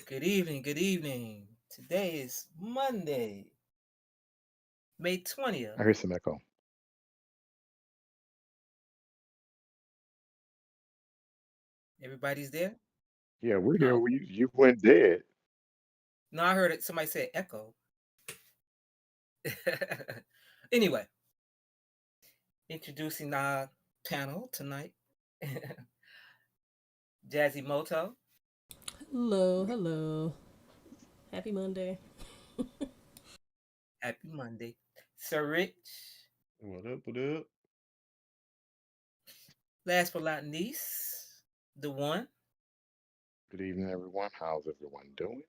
Good evening, good evening. Today is Monday, May I 20th. hear some echo. Everybody's there? Yeah, we're here. Oh, You went dead. no, I heard it. Somebody said echo. Anyway, introducing our panel tonight. Jazzy Moto, Hello, hello. Happy Monday. happy Monday. Sir Rich, What up? What up? last but not least, the one. Good evening, everyone. How's everyone doing?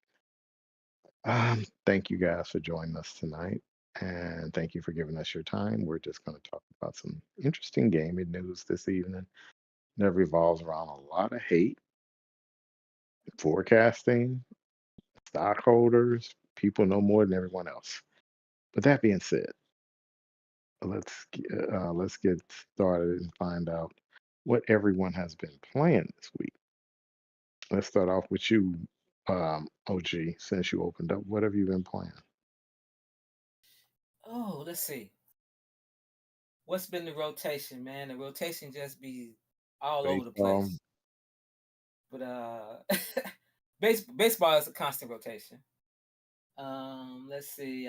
Thank you guys for joining us tonight, and thank you for giving us your time. We're just going to talk about some interesting gaming news this evening that revolves around a lot of hate, forecasting, stockholders, people know more than everyone else. But that being said, let's get started and find out what everyone has been playing this week. Let's start off with you, OG, since you opened up. What have you been playing? Oh, let's see. What's been the rotation, man? The rotation just be all over the Baseball. place. But baseball is a constant rotation. Let's see.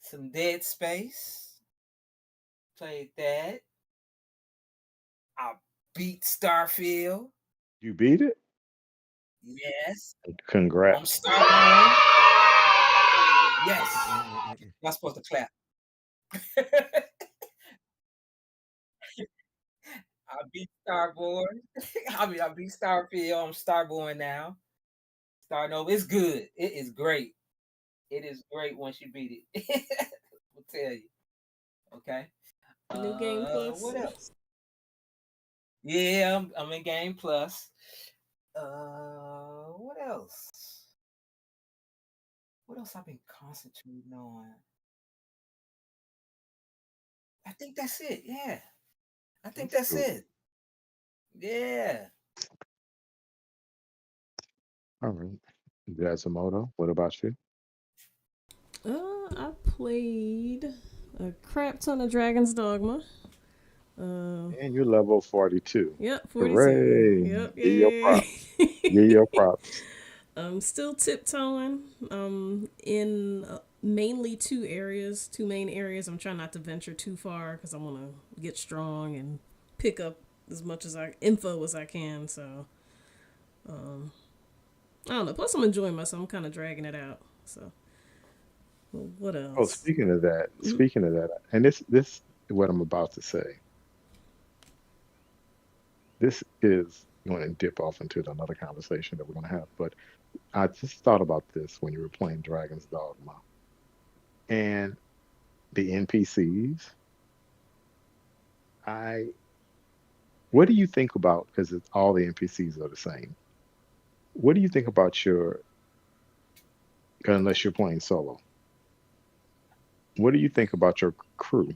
Some Dead Space. Played that. I beat Starfield. You beat it? Yes. I'm Congrats. Starborn. Yes. Not supposed to clap. I beat Starborn. I beat Starfield. I'm Starborn now. Starting over. It's good. It is great. It is great once you beat it. I'll tell you. Okay. New Game What Plus. else? Yeah, I'm in Game Plus. What else? What else I've been concentrating on? I think that's it. Yeah, I think That's that's cool. it. Yeah. All right. Yasumoto, what about you? I played a crap ton of Dragon's Dogma. Uh, And you're level 42. yep, 42. Hooray. Yep, Give your yay. props. Give your props. I'm still tiptoeing. In mainly two main areas. I'm trying not to venture too far because I want to get strong and pick up as much info as I can. So, I don't know. Plus, I'm enjoying myself. I'm kind of dragging it out. So, well, what Oh, else? speaking of that, and this is what I'm about to say. This is going to dip off into another conversation that we're going to have, but I just thought about this when you were playing Dragon's Dogma and the NPCs. I What do you think about, because it's all the NPCs are the same. What do you think about unless you're playing solo? What do you think about your crew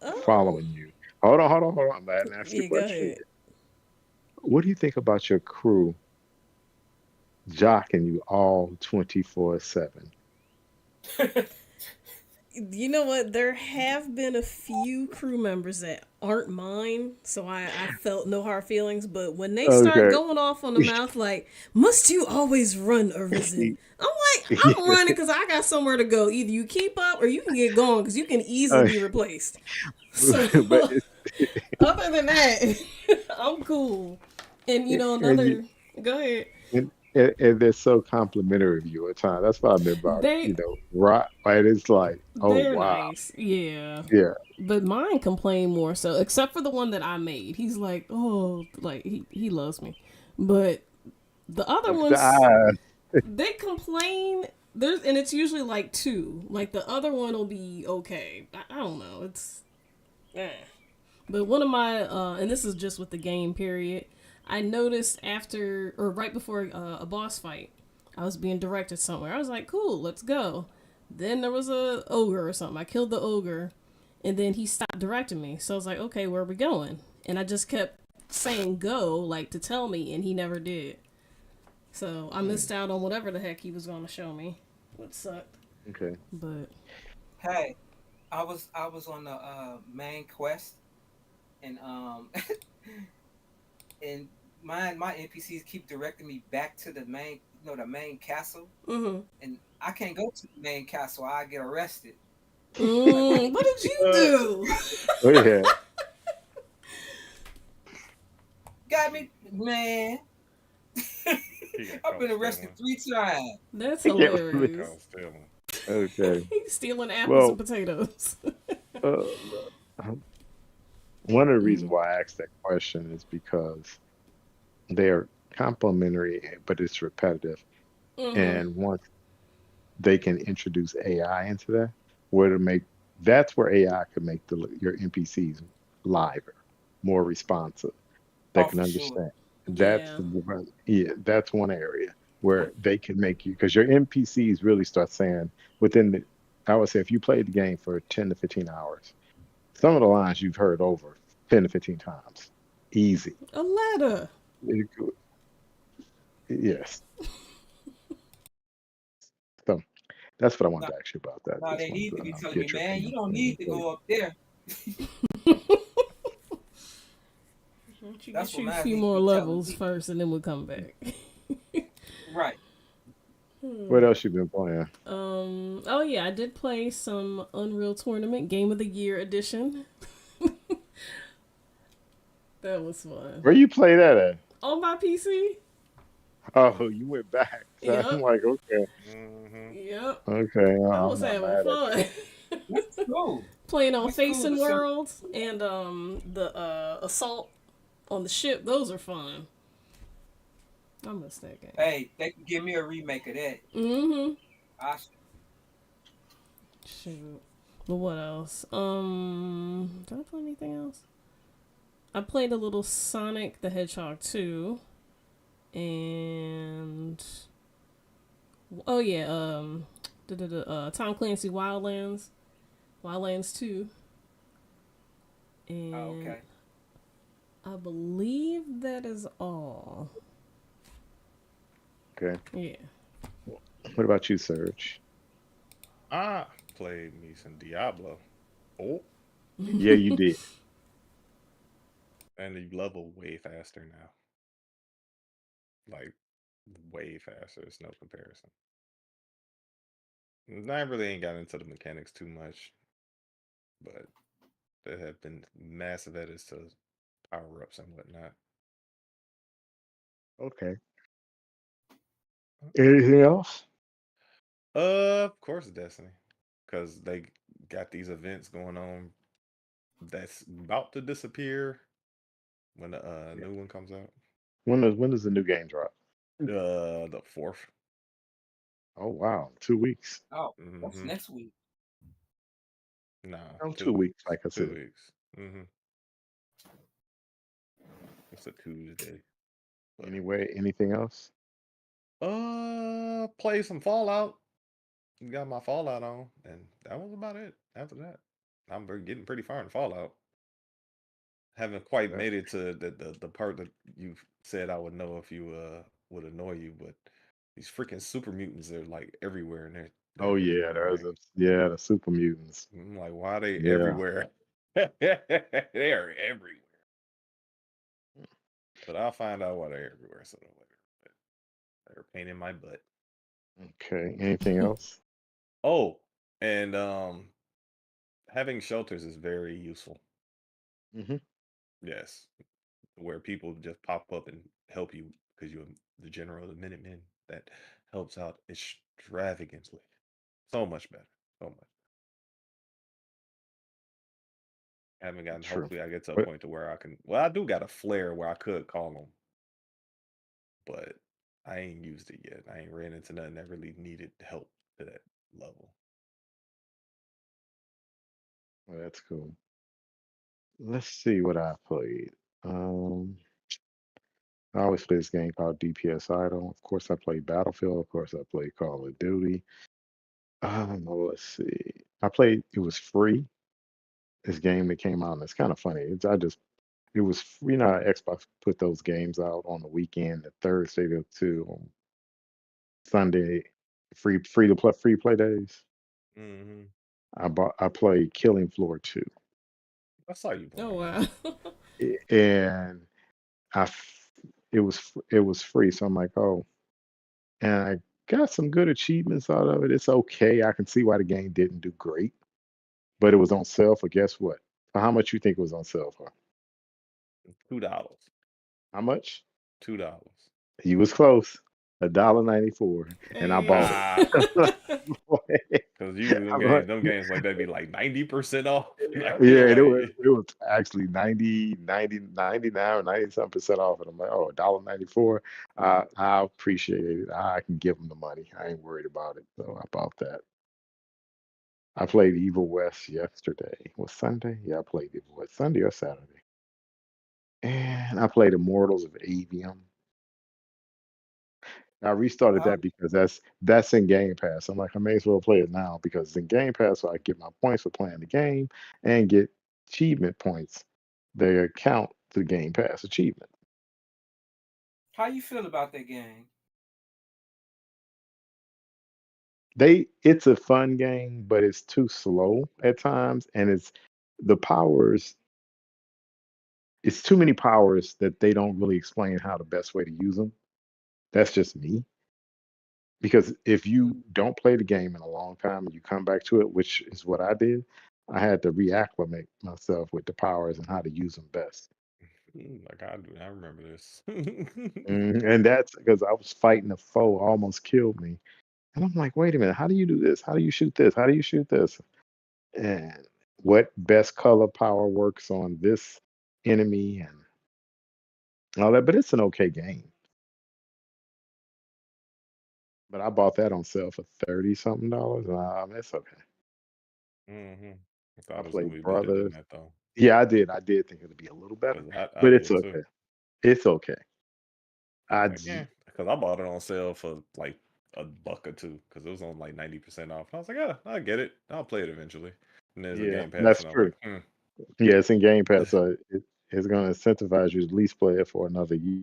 Oh, following you? Hold on. I'm not asking the yeah, go question ahead. yet. What do you think about your crew jocking you all 24/7? You know what? There have been a few crew members that aren't mine, so I felt no hard feelings. But when they start Okay. going off on the mouth like, must you always run, Arisen? I'm like, I'm running because I got somewhere to go. Either you keep up or you can get going because you can easily Uh, be replaced. So, but it's, other than that, I'm cool. And, and you another. Go ahead. and they're so complimentary of you at times. That's what I mean about, They right? Right? It's like, oh They're wow, nice, yeah. yeah. But mine complain more so, except for the one that I made. He's like, oh, like he loves me. But the other ones, Ah, they complain. And it's usually like two. Like the other one will be okay. I don't know. It's eh. But one of my and this is just with the game period. I noticed after or right before a boss fight, I was being directed somewhere. I was like, cool, let's go. Then there was a ogre or something. I killed the ogre, and then he stopped directing me. So I was like, okay, where are we going? And I just kept saying go, like to tell me, and he never did. So I Mm, missed out on whatever the heck he was going to show me, which sucked. okay. But Hey, I was on the main quest, and and my NPCs keep directing me back to the main, the main castle, mm-hmm. and I can't go to the main castle. I get arrested. Like, why you What did you Uh, do? oh yeah. got me, man? He got I've caught been arrested stealing. 3 times. That's Yeah. He got hilarious. caught stealing. Okay. He's stealing apples and Well, potatoes. uh, one of the reasons Mm-hmm. why I asked that question is because they're complementary, but it's repetitive. Mm-hmm. And once they can introduce AI into that, where to make that's where AI could make your NPCs liver, more responsive. That Oh, can for sure. understand. That's Yeah. the one, yeah, that's one area where they can make you because your NPCs really start saying within the I would say if you played the game for 10 to 15 hours, some of the lines you've heard over 10 to 15 times. Easy. A ladder. It yes. So that's what I wanted Now, to ask you about that. now Just they wanted need to to be telling me, get your man, you opinion. don't Yeah, need to so, go up there. Once you That's get what you a mine few need to more be telling levels me. first, and then we'll come back. Right. what else you been playing? Oh yeah, I did play some Unreal Tournament Game of the Year edition. That was fun. Where you play that at? On my PC. Oh, you went back. So I'm Yep. like, okay, Mm-hmm. Yep. okay, I I'm was not having mad at you. fun. That's cool. Playing on That's cool Facing to see. Worlds and the assault on the ship. Those are fun. I miss that game. Hey, they can give me a remake of that. Mm-hmm. I Shoot. But what else? Did I play anything else? I played a little Sonic the Hedgehog 2. And oh yeah, Tom Clancy Wildlands 2. Oh, And okay. I believe that is all. Okay. Yeah. What about you, Serge? I played me some Diablo. Oh, Yeah, you did. and you level way faster now. Like way faster. It's no comparison. I really ain't got into the mechanics too much, but there have been massive edits to power ups and whatnot. Okay. Anything else? Of course, Destiny, because they got these events going on that's about to disappear when the Yeah. new one comes out. When does the new game drop? The fourth. Oh wow, 2 weeks. Oh, that's Mm-hmm. next week. Nah, Oh, two 2 weeks, weeks. like I 2 said. weeks. Mm-hmm. It's a Tuesday. But Anyway, anything else? play some Fallout. Got my Fallout on, and that was about it. After that, getting pretty far in Fallout. Haven't quite That's made it to the part that you said I would know if you would annoy you, but these freaking super mutants are like everywhere, and they're oh really yeah, annoying. the super mutants. I'm like, why are they Yeah. everywhere? They are everywhere. But I'll find out why they're everywhere sooner or later. But they're a pain in my butt. Okay. Anything else? Oh, and having shelters is very useful. Hmm. Yes, where people just pop up and help you because you're the general, the Minutemen. That helps out extravagantly. So much better. So much. Haven't gotten. True. Hopefully, I get to a But point to where I can. Well, I do got a flare where I could call them, but I ain't used it yet. I ain't ran into nothing that really needed help to that level. well, that's cool. Let's see what I played. Um, I always play this game called DPS Idol. Of course, I play Battlefield. Of course, I play Call of Duty. I don't know. Let's see. I played. It was free. This game that came out, and it's kind of funny. It was free. You know, how Xbox put those games out on the weekend, the Thursday to Sunday free play days. Mm-hmm. I played Killing Floor 2. I saw you Oh playing that. wow. And it was free, so I'm like, oh, and I got some good achievements out of it. It's okay. I can see why the game didn't do great, but it was on sale for guess what? For how much you think it was on sale for? $2. How much? $2. You was close. $1.94, and I bought it. Ah, because usually I'm like, them games like that be like 90% off. And I yeah, feel like it was actually 99 or 90 something percent off. And I'm like, oh, $1.94. I appreciate it. I can give them the money. I ain't worried about it. So I bought that. I played Evil West yesterday. Was Sunday? Yeah, I played Evil West Sunday or Saturday. And I played Immortals of Avium. I restarted Oh, that because that's in Game Pass. I'm like, I may as well play it now because it's in Game Pass, so I get my points for playing the game and get achievement points. They count to Game Pass achievement. how you feel about that game? It's a fun game, but it's too slow at times, and the powers. It's too many powers that they don't really explain how the best way to use them. That's just me. Because if you don't play the game in a long time and you come back to it, which is what I did, I had to reacclimate myself with the powers and how to use them best. like I remember this. And that's because I was fighting a foe, almost killed me. And I'm like, wait a minute, how do you do this? How do you shoot this? How do you shoot this? And what best color power works on this enemy and all that. But it's an okay game. But I bought that on sale for 30 something dollars. It's okay. hmm I I thought it was gonna played be better than Brothers. that though, Yeah, I did. I did think it'd be a little better, because I but it's did too. okay. It's okay. I was I like, j- yeah, because I bought it on sale for like a buck or two because it was on like 90% off. And I was like, yeah, I get it. I'll play it eventually. And there's a yeah, Game Pass, that's and I was true. like, hmm. Yeah, it's in Game Pass, so it's going to incentivize you to at least play it for another year.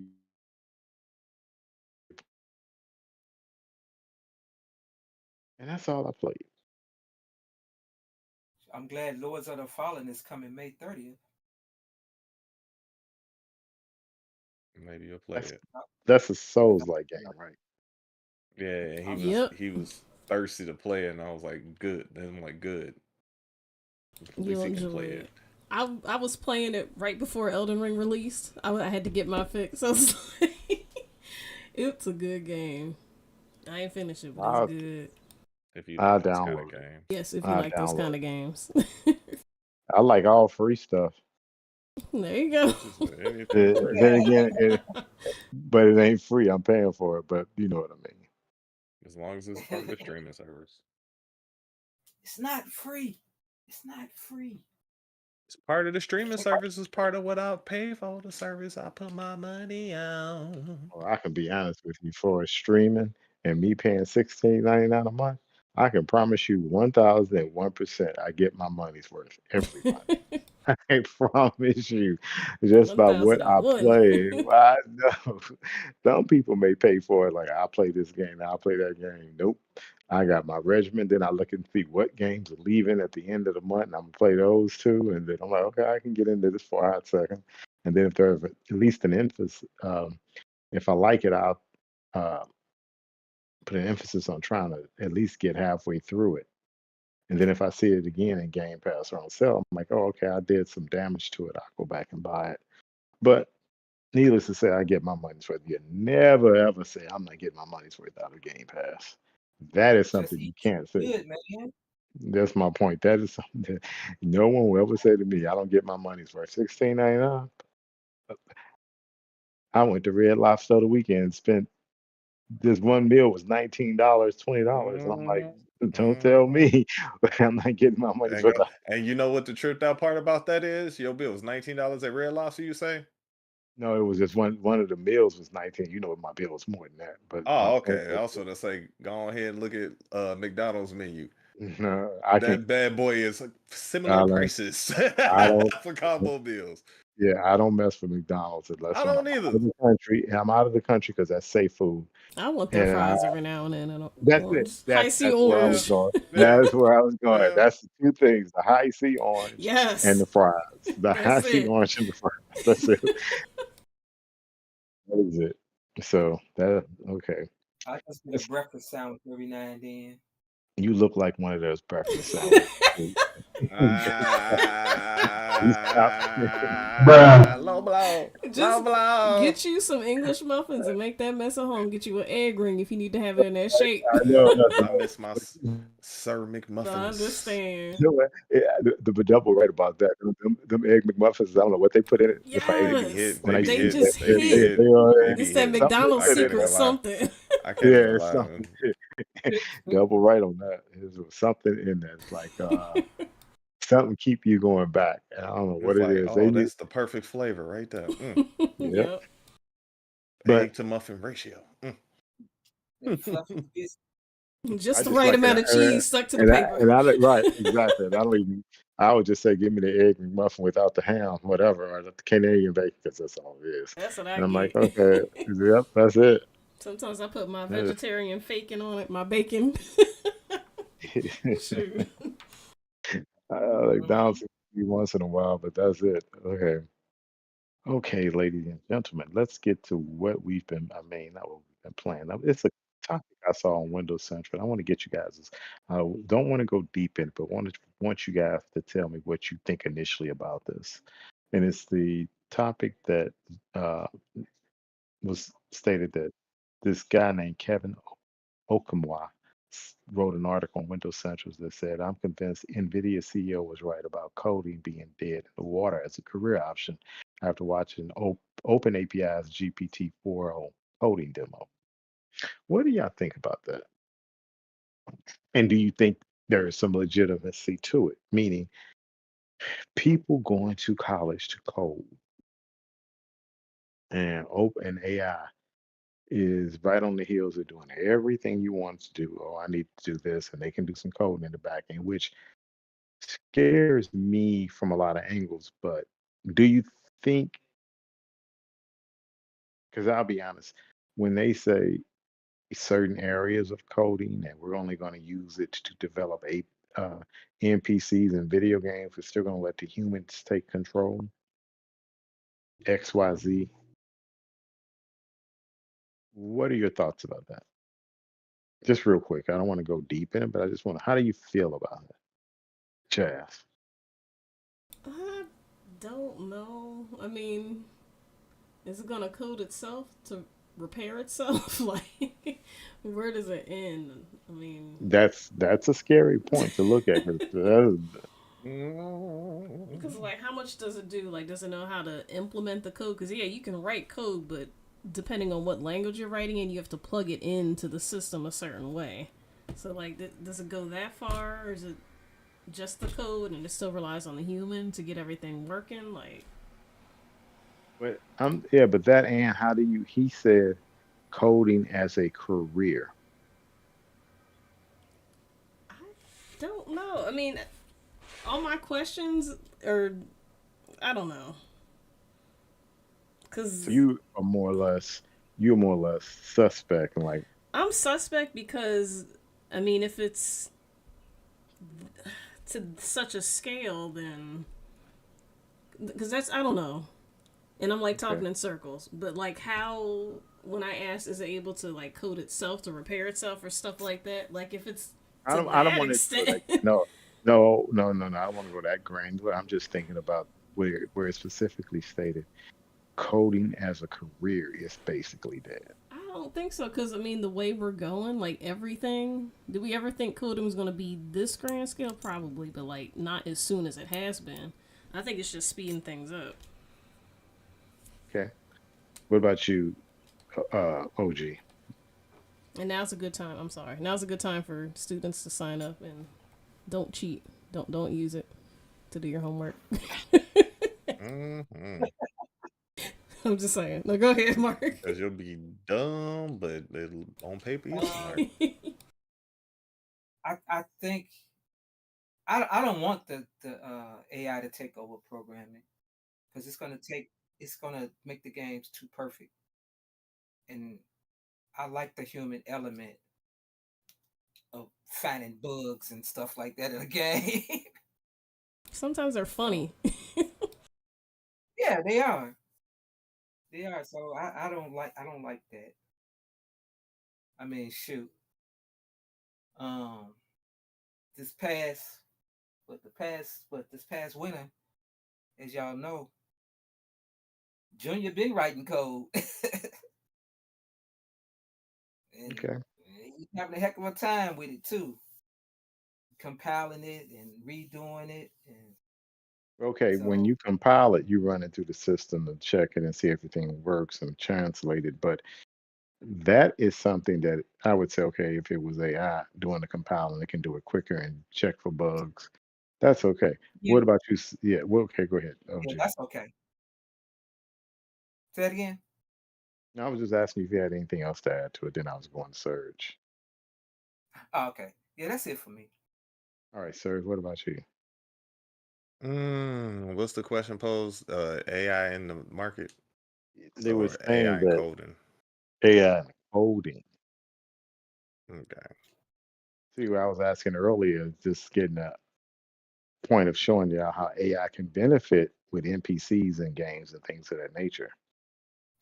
And that's all I played. I'm glad Lords of the Fallen is coming May 30th. Maybe you'll play That's it. that's a Because Souls like game, right? Yeah, and Yep. he was thirsty to play it, and I was like, good. Then I'm like, good. At least You'll he can play enjoy it. it. I was playing it right before Elden Ring released. I had to get my fix. I was like, it's a good game. I ain't finished it, but it's I good. If you I like those kind of download it. games. Yes, if you I like those download kind of it. games. I like all free stuff. There you go. She said, anything free. Then again, but it ain't free. I'm paying for it, but you know what I mean. As long as it's part of the streaming service. it's not free. It's not free. It's part of the streaming service, is part of what I pay for the service I put my money on. Or I can be honest with you, for streaming and me paying 16.99 a month, I can promise you 1,001% I get my money's worth every month. I promise you, just by what I 1001. play. I know some people may pay for it, like I play this game, I'll play that game. Nope. I got my regimen. Then I look and see what games are leaving at the end of the month, and I'm gonna play those too. And then I'm like, okay, I can get into this for a hot second. And then if there's at least an emphasis, if I like it, I'll uh, put an emphasis on trying to at least get halfway through it. And then if I see it again in Game Pass or on sale, I'm like, oh, okay, I did some damage to it. I'll go back and buy it. But needless to say, I get my money's worth. You never ever say I'm not getting my money's worth out of Game Pass. That is It's just something you easy can't say. good, man. That's my point. That is something that no one will ever say to me. I don't get my money's worth. 16.99. I went to Red Lobster the weekend and spent this one meal was $19, $20. I'm like, hmm don't tell hmm me I'm not getting my money's And worth. go, and you know what the tripped out part about that is? Your bill was $19 at Red Lobster, you say? No, it was just one of the meals was 19. You know my bill was more than that, but my Oh, point okay. was Also, to say, go ahead and look at McDonald's menu. no, I can That bad boy is I similar don't prices I don't for combo bills. Yeah, I don't mess with McDonald's unless I when don't I'm out either. of the country, and I'm out of the country because that's safe food. I want their And fries every now and then, and that's it. orange, high C That's where I was Yeah, orange. going. yeah, That's where I was going. yeah. That's the two things: the high C orange and Yes, the fries. The high that's C it. orange and the fries. That's it. That is it. So that okay. I just get a It's- breakfast sandwich every now and then. You look like one of those breakfast sandwiches. You stop. Low blow, low Just blow. get you some English muffins and make that mess at home. Get you an egg ring if you need to have it in that shape. I know. I miss my Sir I McMuffins. understand. You know what? The double right about that. Them egg McMuffins. I don't know what they put in it. If I ate They it be Yes, hit. when They I be used to they eat hitting. that, just They be hit. they hitting. They It's be that hitting. something McDonald's I put in can't it. secret even lie. something. I can't even Yeah, lie. something double right on that. There's something in there. It's like something keep you going back. And I don't know what It's it like, is. They oh, need, that's the perfect flavor right there. yeah. Yep. But Egg to muffin ratio. That fluffy biscuit. Just I the just right like it. amount of cheese stuck to the And I paper. and I don't- right exactly. And I don't even. I would just say, give me the egg McMuffin without the ham, whatever, or the Canadian bacon, because that's all it is. That's what I And I'm like, get. okay, yep, that's it. Sometimes I put my Yeah. vegetarian bacon on it, my bacon. Shoot. Like down Mhm. once in a while, but that's it. Okay. Okay, ladies and gentlemen, let's get to what we've been, I mean, not what we've been playing. Now, it's a topic I saw on Windows Central. I want to get you guys, I don't want to go deep in it, but want you guys to tell me what you think initially about this. And it's the topic that uh, was stated that this guy named Kevin Okamwa wrote an article on Windows Central that said, I'm convinced NVIDIA CEO was right about coding being dead in the water as a career option after watching OpenAPI's GPT 4.0 coding demo. What do y'all think about that? And do you think there is some legitimacy to it? Meaning, people going to college to code and OpenAI is right on the heels of doing everything you want to do. Oh, I need to do this, and they can do some coding in the back end, which scares me from a lot of angles. But do you think, because I'll be honest, when they say certain areas of coding and we're only going to use it to develop NPCs and video games, we're still going to let the humans take control, XYZ. What are your thoughts about that? Just real quick. I don't want to go deep in it, but I just want to, how do you feel about it? Chaz. I don't know. I mean, is it gonna code itself to repair itself? Like, where does it end? I mean, That's a scary point to look at because because like, how much does it do? Like, does it know how to implement the code? Because yeah, you can write code, but depending on what language you're writing in, you have to plug it into the system a certain way. So like, does it go that far, or is it just the code and it still relies on the human to get everything working? Like, but yeah, but that and how do you he said coding as a career. I don't know. I mean, all my questions are, I don't know, So because you're more or less suspect and like I'm suspect because, I mean, if it's to such a scale, then because that's, I don't know, and I'm like okay. talking in circles, but like how when I asked, is it able to like code itself to repair itself or stuff like that? Like if it's to I don't that want to go extent, that no. I don't want to go that granular. I'm just thinking about where it specifically stated coding as a career is basically dead. I don't think so. Because I mean, the way we're going, like everything, did we ever think coding was going to be this grand scale? Probably, but like not as soon as it has been. I think it's just speeding things up. Okay. What about you, OG? And now's a good time. I'm sorry. Now's a good time for students to sign up and don't cheat. Don't use it to do your homework. Mm-hmm. I'm just saying. No, go ahead, Mark. Because you'll be dumb, but on paper you're Um, smart. I think I don't want the AI to take over programming. because it's gonna make the games too perfect. And I like the human element of finding bugs and stuff like that in a game. Sometimes they're So funny. yeah, they are. They are. So I don't like that. I mean, shoot. Um, this past, this past winter, as y'all know, Junior been writing code, and Okay. he's having a heck of a time with it too, compiling it and redoing it, and Okay, when so you compile it, you run it through the system to check it and see everything works and translate it. But that is something that I would say, okay, if it was AI doing the compiling, it can do it quicker and check for bugs. That's okay. yeah, What about you? Yeah, well, okay, go ahead, yeah, OG. that's okay. Say that again. I was just asking if you had anything else to add to it. Then I was going to Surge. Oh, okay, yeah, that's it for me. All right, Surge, what about you? What's the question posed? AI in the market They were or saying AI in that coding? AI coding. Okay. See, what I was asking earlier, just getting a point of showing you how AI can benefit with NPCs in games and things of that nature.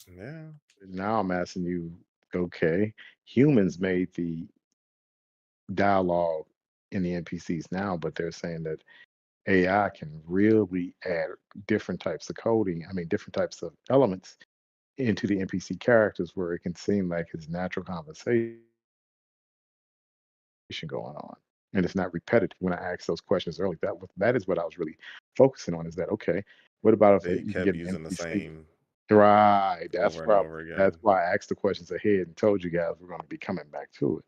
Yeah. Now I'm asking you, okay, humans made the dialogue in the NPCs now, but they're saying that AI can really add different types of coding, I mean, different types of elements into the NPC characters where it can seem like it's natural conversation going on. And it's not repetitive. When I asked those questions earlier, that is what I was really focusing on. Is that okay? What about if They you can kept get an using the NPC? same Right. over and over That's again. why I asked the questions ahead and told you guys we're going to be coming back to it.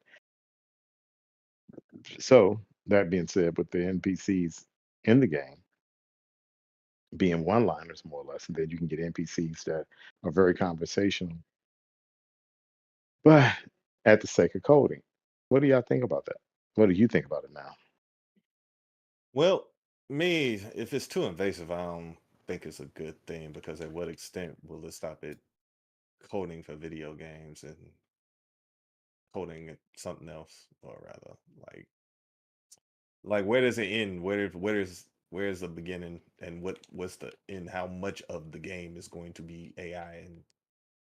So that being said, with the NPCs in the game being one-liners more or less, and then you can get NPCs that are very conversational, but at the sake of coding. What do y'all think about that? What do you think about it now? Well, me, if it's too invasive, I don't think it's a good thing because at what extent will it stop it coding for video games and coding something else, or rather, like where does it end? Where's the beginning, and what's the end? How much of the game is going to be AI, and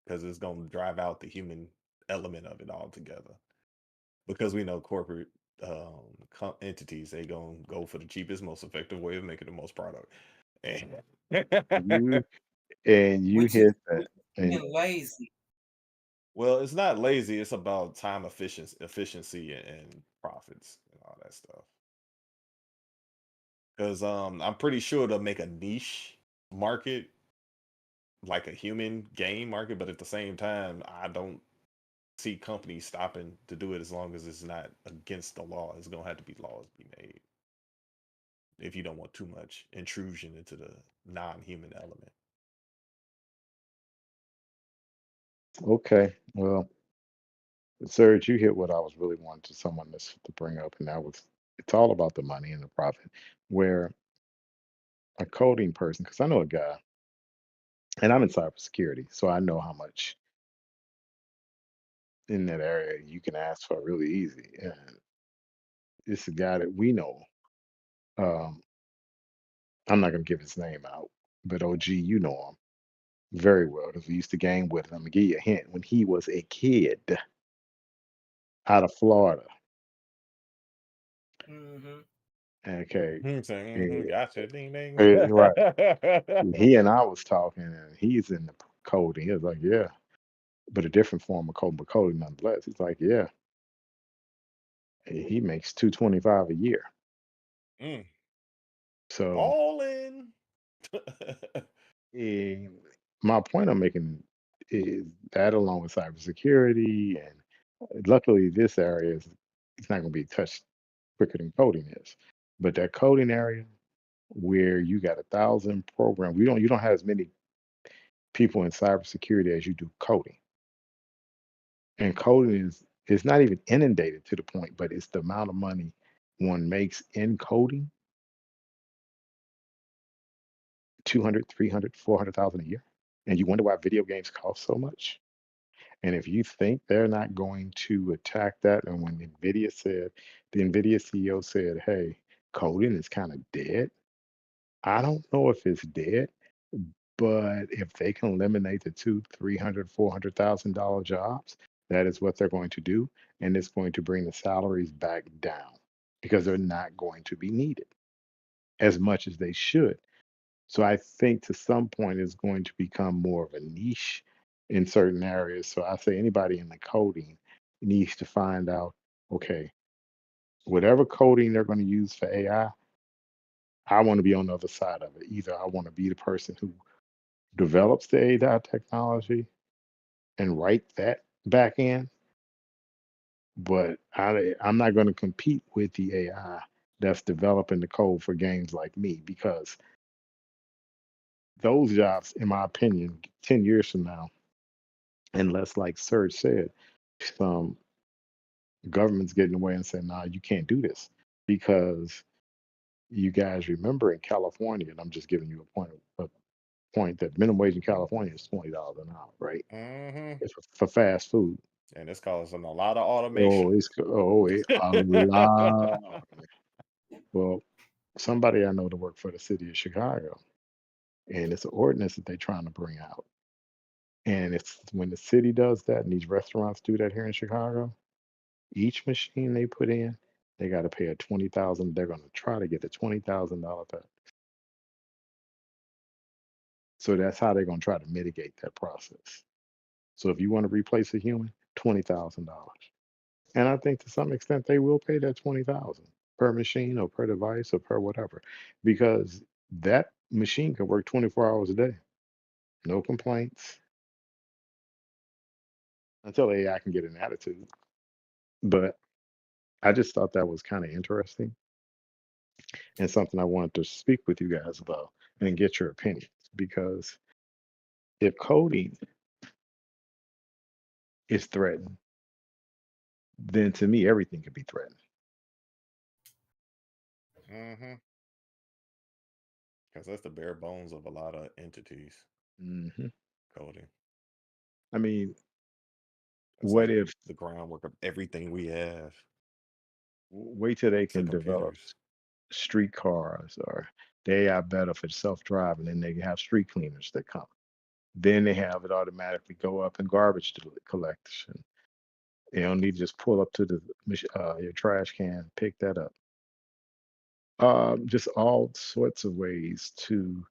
because it's going to drive out the human element of it altogether? Because we know corporate entities, they gonna go for the cheapest, most effective way of making the most product. And You and you Which is hit that, which is and being lazy. well, it's not lazy, it's about time efficiency and profits and all that stuff. Because I'm pretty sure they'll make a niche market, like a human game market, but at the same time, I don't see companies stopping to do it as long as it's not against the law. It's gonna have to be laws be made if you don't want too much intrusion into the non-human element. okay. Well, Serge, you hit what I was really wanting to someone to bring up, and that was it's all about the money and the profit. Where a coding person, because I know a guy, and I'm in cybersecurity, so I know how much in that area you can ask for really easy. And it's a guy that we know. Um, I'm not gonna give his name out, but OG, you know him very well because we used to game with him. I'm gonna give you a hint. When he was a kid out of Florida, Hmm. okay, Saying, eh, gotcha, ding ding. right. He and I was talking, and he's in the coding. He was like, "Yeah," but a different form of coding, but coding nonetheless. He's like, "Yeah," he makes 225 a year. Mm, So, ballin'. eh, my point I'm making is that along with cybersecurity, and luckily this area is it's not going to be touched quicker than coding is. But that coding area where you got 1,000 programs, you don't have as many people in cybersecurity as you do coding. And coding is not even inundated to the point, but it's the amount of money one makes in coding 200, 300, 400,000 a year. And you wonder why video games cost so much. And if you think they're not going to attack that, and when the NVIDIA CEO said, hey, coding is kind of dead, I don't know if it's dead, but if they can eliminate the two, 300, $400,000 jobs, that is what they're going to do. And it's going to bring the salaries back down because they're not going to be needed as much as they should. So I think to some point it's going to become more of a niche in certain areas. So I say anybody in the coding needs to find out, okay, whatever coding they're going to use for AI, I want to be on the other side of it. Either I want to be the person who develops the AI technology and write that back end, but I'm not going to compete with the AI that's developing the code for games like me because those jobs, in my opinion, 10 years from now, unless, like Serge said, some government's getting away and saying, nah, you can't do this. Because you guys remember in California, and I'm just giving you a point that minimum wage in California is $20 an hour, right? Hmm. It's for fast food. And it's causing a lot of Oh, automation. a lot. Well, somebody I know to work for the city of Chicago, and it's an ordinance that they're trying to bring out. And it's when the city does that, and these restaurants do that here in Chicago, each machine they put in, they got to pay a 20,000. They're going to try to get a $20,000 tax. So that's how they're going to try to mitigate that process. So if you want to replace a human, $20,000. And I think to some extent they will pay that 20,000 per machine or per device or per whatever, because that machine can work 24 hours a day, no complaints until AI can get an attitude. But I just thought that was kind of interesting and something I wanted to speak with you guys about and get your opinions because if coding is threatened, then to me everything could be threatened. Hmm. Because that's the bare bones of a lot of entities Hmm. coding. I mean, That's what like if the groundwork of everything we have wait till they to can develop computers. streetcars or the AI better for self-driving, and they have street cleaners that come. Then they have it automatically go up in garbage collection. You don't need to just pull up to the your trash can, pick that up. Just all sorts of ways to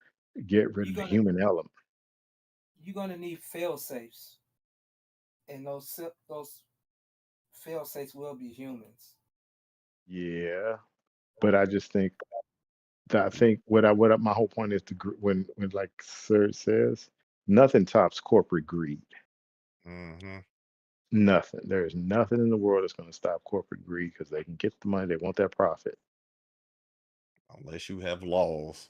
get rid You're of the gonna human element. you're gonna need fail safes, and those fail safes will be humans. Yeah, but I just think that I think what my whole point is to when like Sir says, nothing tops corporate greed. Hmm. Nothing. There is nothing in the world that's going to stop corporate greed because they can get the money. They want that profit. Unless you have laws.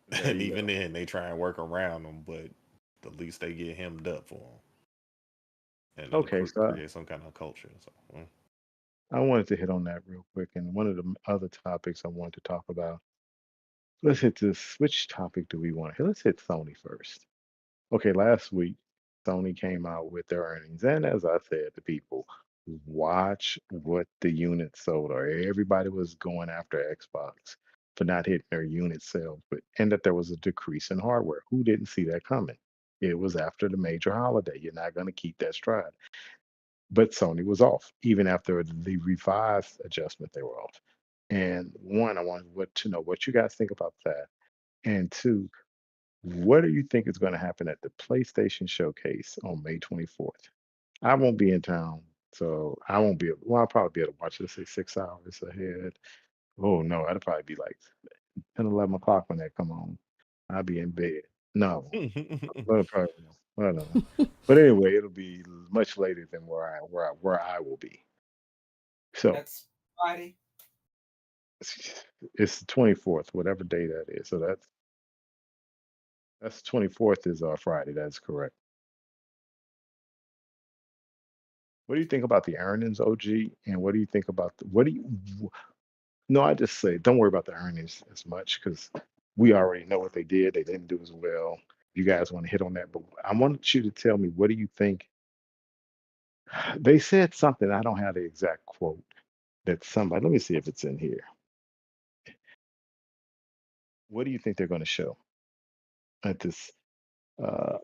There And you even go. then, they try and work around them, but the least they get hemmed up for them. And it'll Okay, so create some kind of culture. So, I wanted to hit on that real quick. And one of the other topics I wanted to talk about. Let's hit this. Which topic do we want to hit? Let's hit Sony first. Okay, last week Sony came out with their earnings, and as I said to people, watch what the units sold. Or everybody was going after Xbox for not hitting their unit sales, but and that there was a decrease in hardware. Who didn't see that coming? It was after the major holiday. You're not going to keep that stride. But Sony was off, even after the revised adjustment. They were off. And one, I wanted to know what you guys think about that. And two, what do you think is going to happen at the PlayStation Showcase on May 24th? I won't be in town, so I won't be able, well, I'll probably be able to watch it, let's say 6 hours ahead. Oh, no, it'll probably be like 10, 11 o'clock when that come on. I'll be in bed. No, well, probably, I don't know. But anyway, it'll be much later than where I will be. So That's Friday. it's the 24th, whatever day that is. So that's 24th is Friday. That's correct. What do you think about the earnings, OG? And what do you think about no, I just say don't worry about the earnings as much because we already know what they did. They didn't do as well. You guys want to hit on that, but I want you to tell me, what do you think? They said something. I don't have the exact quote that somebody. Let me see if it's in here. What do you think they're going to show at this uh,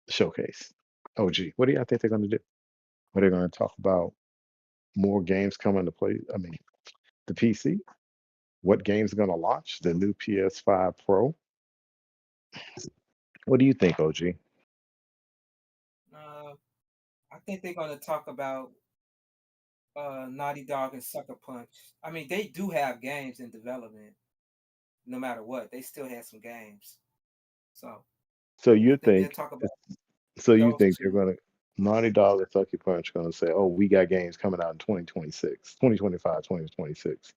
showcase? OG, what do you think they're going to do? Are they going to talk about more games coming to play? I mean, the PC. What games are going to launch? The new PS5 Pro. What do you think, OG? Uh, I think they're gonna talk about Naughty Dog and Sucker Punch. I mean, they do have games in development. No matter what, they still have some games. So So I you think they'll think? talk about So you those think they're two. going to Naughty Dog and Sucker Punch going to say, "Oh, we got games coming out in 2026, 2025, 2026."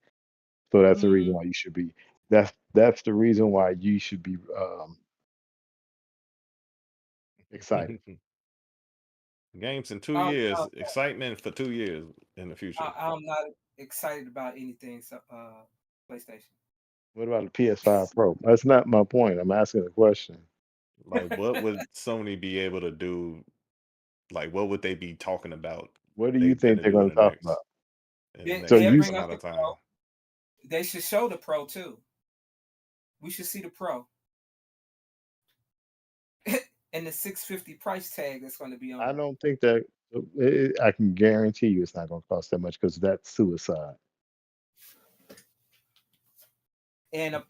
So that's the reason Mm, why you should be. That's the reason why you should be excited. Games in 2 years, I'm, excitement for 2 years in the future. I'm not excited about anything. So, PlayStation. What about the PS5 Pro? That's not my point. I'm asking a question. Like, what would Sony be able to do? Like, what would they be talking about? What do They you think finna they're do going to talk about? in the So next They'll you X bring up amount the of Pro. time. They should show the Pro too. We should see the Pro and the 650 price tag that's going to be on I it, don't think that I can guarantee you it's not going to cost that much because that's suicide. and a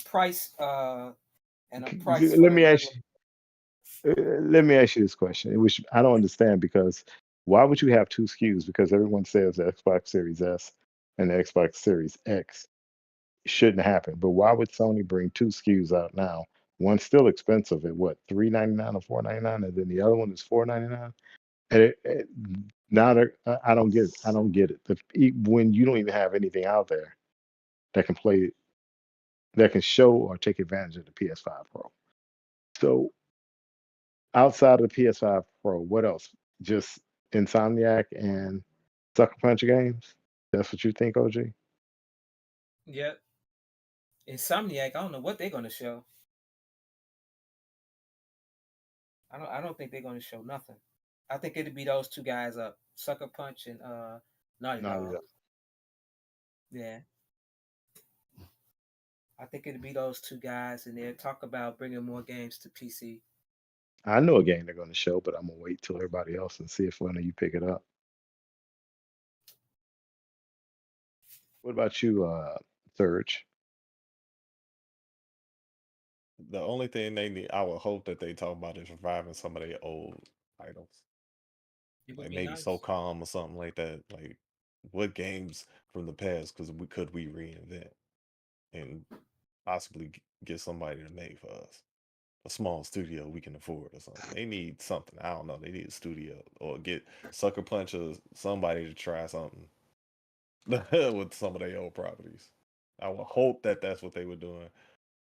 price for Let the me ask regular. let me ask you this question, which I don't understand because why would you have two SKUs? Because everyone says the Xbox Series S and the Xbox Series X shouldn't happen. But why would Sony bring two SKUs out now? One's still expensive at what, $399 or $499, and then the other one is $499. And now I don't get it. I don't get it. When you don't even have anything out there that can play, that can show or take advantage of the PS5 Pro. So outside of the PS5 Pro, what else? Just Insomniac and Sucker Punch games? That's what you think, OG? Yep. Insomniac. I don't know what they're going to show. I don't think they're going to show nothing. I think it'd be those two guys up, Sucker Punch and Naughty Not Dog. enough. Yeah, I think it'd be those two guys, and they'll talk about bringing more games to PC. I know a game they're going to show, but I'm gonna wait till everybody else and see if one of you pick it up. What about you, Surge? The only thing they need, I would hope that they talk about is reviving some of their old titles, It would like be maybe nice. SOCOM or something like that. Like, what games from the past could we reinvent and possibly get somebody to make for us? A small studio we can afford or something. They need something. I don't know. They need a studio or get Sucker Punch or somebody to try something with some of their old properties. I would hope that that's what they were doing.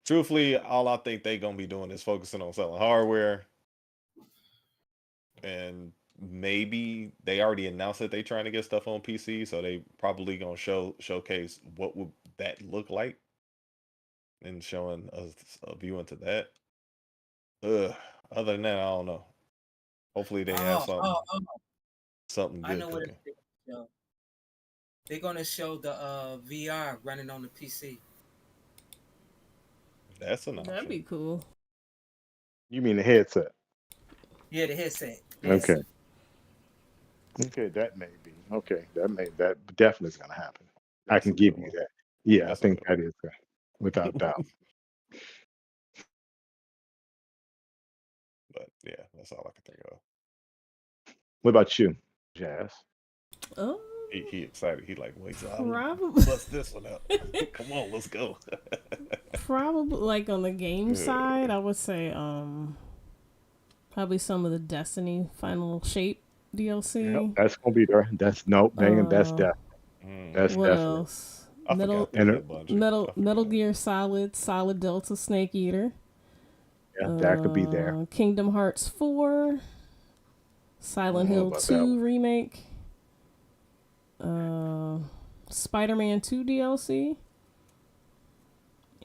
Truthfully, all I think they gonna be doing is focusing on selling hardware, and maybe they already announced that they trying to get stuff on PC, so they probably gonna showcase what would that look like and showing us a view into that. Ugh. Other than that, I don't know. Hopefully they have Oh, something oh, oh! something I good know what cooking. they're gonna show. They're gonna show the VR running on the PC. That's an That'd option. be cool. You mean the headset? Yeah, the headset. The Okay. headset. Okay, that may be. Okay, that definitely is going to happen. I That's can a good give you one. that. Yeah, I That's a think good that is without one. doubt. But yeah, that's all I can think of. What about you, Jazz? Um, He excited. He like, wait till I probably, bust this one out. Come on, let's go. probably like on the game Yeah. side, I would say probably some of the Destiny Final Shape Yep, DLC. that's gonna be there. That's nope, dang, that's Uh, definite. That's Mm, what definite. else? I forgot they And had Bungie. I Metal forgot. Gear Solid, Solid Delta Snake Eater. yeah, that could be there. Kingdom Hearts 4, I don't Silent know Hill about that 2 remake, Spider Man 2 DLC,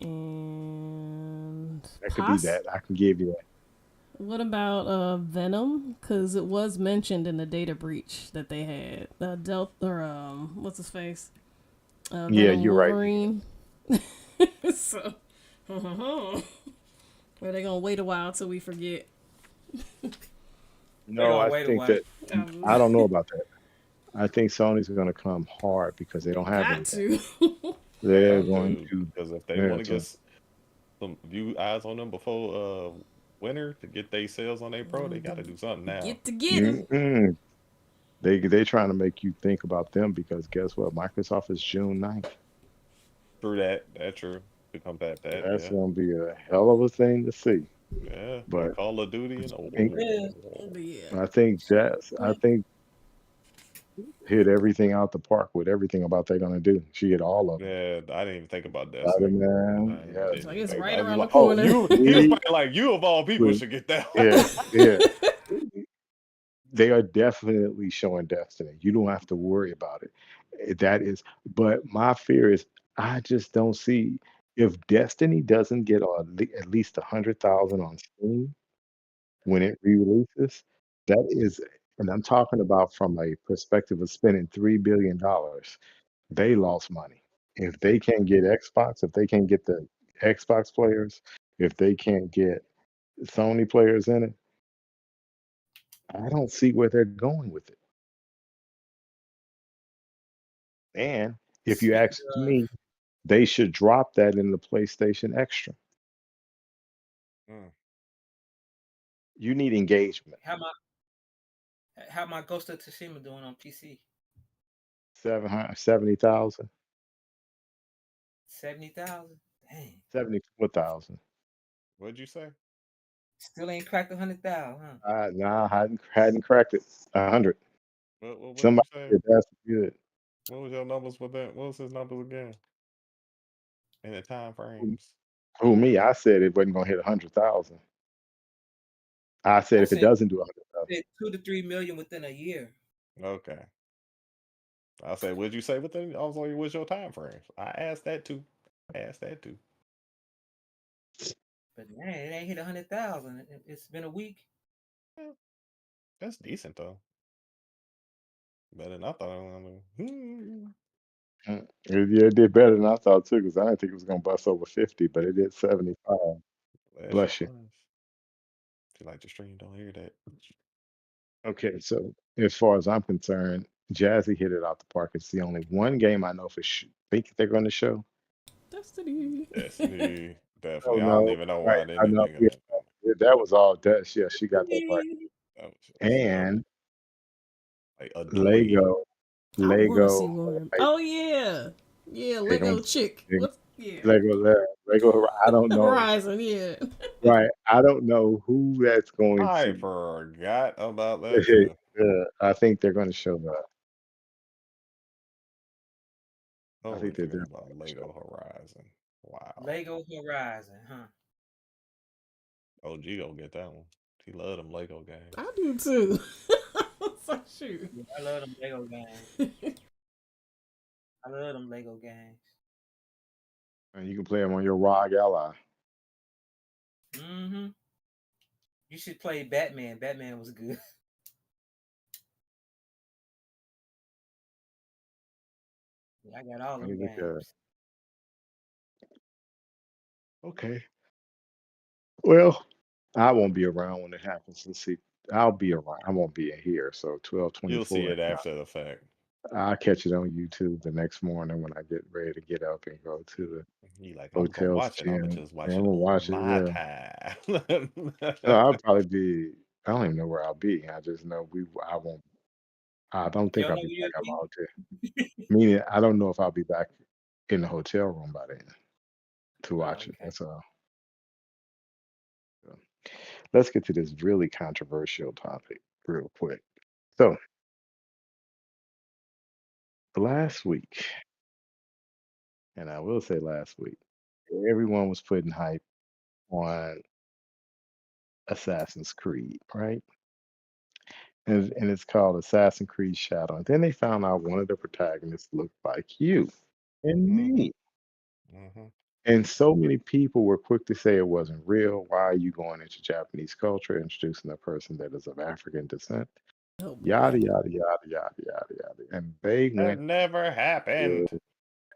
and That could be Poss. that. I can give you that. What about Venom? Because it was mentioned in the data breach that they had. Delta or what's his face? Yeah, Venom you're right. Wolverine. So, are they gonna wait a while till we forget? They're No, gonna I wait a think while. that I don't know about that. I think Sony's going to come hard because they They don't have got anything. to. They They're got going to, to. because if they Yeah, want to get so, some view eyes on them before winter to get their sales on their pro, they got to do something now. Get to getting. mm-mm. They trying to make you think about them because guess what? Microsoft is June 9th. True that. That's true. To combat that, That's yeah, going to be a hell of a thing to see. yeah. With But Call of Duty and I think Yeah. But yeah. I think Jazz. I think hit everything out the park with everything about they're going to do. She hit all of them. yeah, I didn't even think about Spider Destiny. Man. I Yes. It's didn't like even it's think right about. I was around the like, oh, corner. you was probably like, you of all people Please. should get that. Yeah. Yeah. They are definitely showing Destiny. You don't have to worry about it. That is, but my fear is I just don't see if Destiny doesn't get at least 100,000 on Steam when it re-releases. That is, and I'm talking about from a perspective of spending $3 billion. They lost money. If they can't get Xbox, if they can't get the Xbox players, if they can't get Sony players in it, I don't see where they're going with it. And if you Speaking ask of, me, they should drop that in the PlayStation Extra. Mm. You need engagement. how my Ghost of Tsushima doing on PC? 770,000, 70,000. Dang, 74,000. What'd you say? still ain't cracked 100,000, huh? Nah, hadn't cracked it. 100. What did you Somebody say? said that's good. What was your numbers with that? What was his numbers again? In the time Who, frames. who me? I said it wasn't gonna hit 100,000. I said I if it said, doesn't do 100,000, 2 to 3 million within a year. Okay. I said, what'd you say with them? I was like, what's your time frames? I asked that too. I asked that too. But man, it ain't hit 100,000. It's been a week. Yeah, that's decent though. Better than I thought I was gonna do. yeah, it did better than I thought too, because I didn't think it was gonna bust over 50, but it did 75. Bless you, Bless you. bless. If you like the stream, don't hear that. Okay, so as far as I'm concerned, Jazzy hit it out the park. It's the only one game I know for sure think they're going to show. Destiny. Destiny, Oh definitely. I don't no, even know right? why I I didn't know. think of Yeah, that. that was all. That yeah, she got that right. That was stuff And like a Dewey. Lego, I want to see Lego, more. Oh yeah, yeah. they're going Lego chick. to What's yeah? Lego. I don't know. Horizon. Yeah. Right? I don't know who that's going I to. forgot about that too. I think they're going to show that. I Totally think they're forgot definitely about going to show Lego Horizon. Wow. Lego Horizon, huh? OG gonna get that one. He love them Lego games. I do too. So shoot. Yeah, I love them Lego games. I love them Lego games. And you can play them on your ROG Ally. Mm-hmm. You should play Batman. Batman was good. Yeah, I got all Let me them look at it. games. Okay. Well, I won't be around when it happens. Let's see. I'll be around. I won't be in here. So You'll see 12:24. it after the fact. I'll catch it on YouTube the next morning when I get ready to get up and go to the You like, I'm gonna hotel's watch it. I'm gonna gym. just And watch I'm it gonna on watch it. my Yeah. time. No, I'll probably be. I don't even know where I'll be. I just know we. I won't. I don't You think don't I'll know be where back you'll at my be? hotel. Meaning, I don't know if I'll be back in the hotel room by then to Oh, watch it. okay. That's all. So, let's get to this really controversial topic real quick. So last week, and I will say last week, everyone was putting hype on Assassin's Creed, right? And it's called Assassin's Creed Shadow. And then they found out one of the protagonists looked like you and Mm-hmm. me. Mm-hmm. And so many people were quick to say it wasn't real. Why are you going into Japanese culture, introducing a person that is of African descent? Oh boy. Yada yada yada yada yada yada. And they That went never happened. through,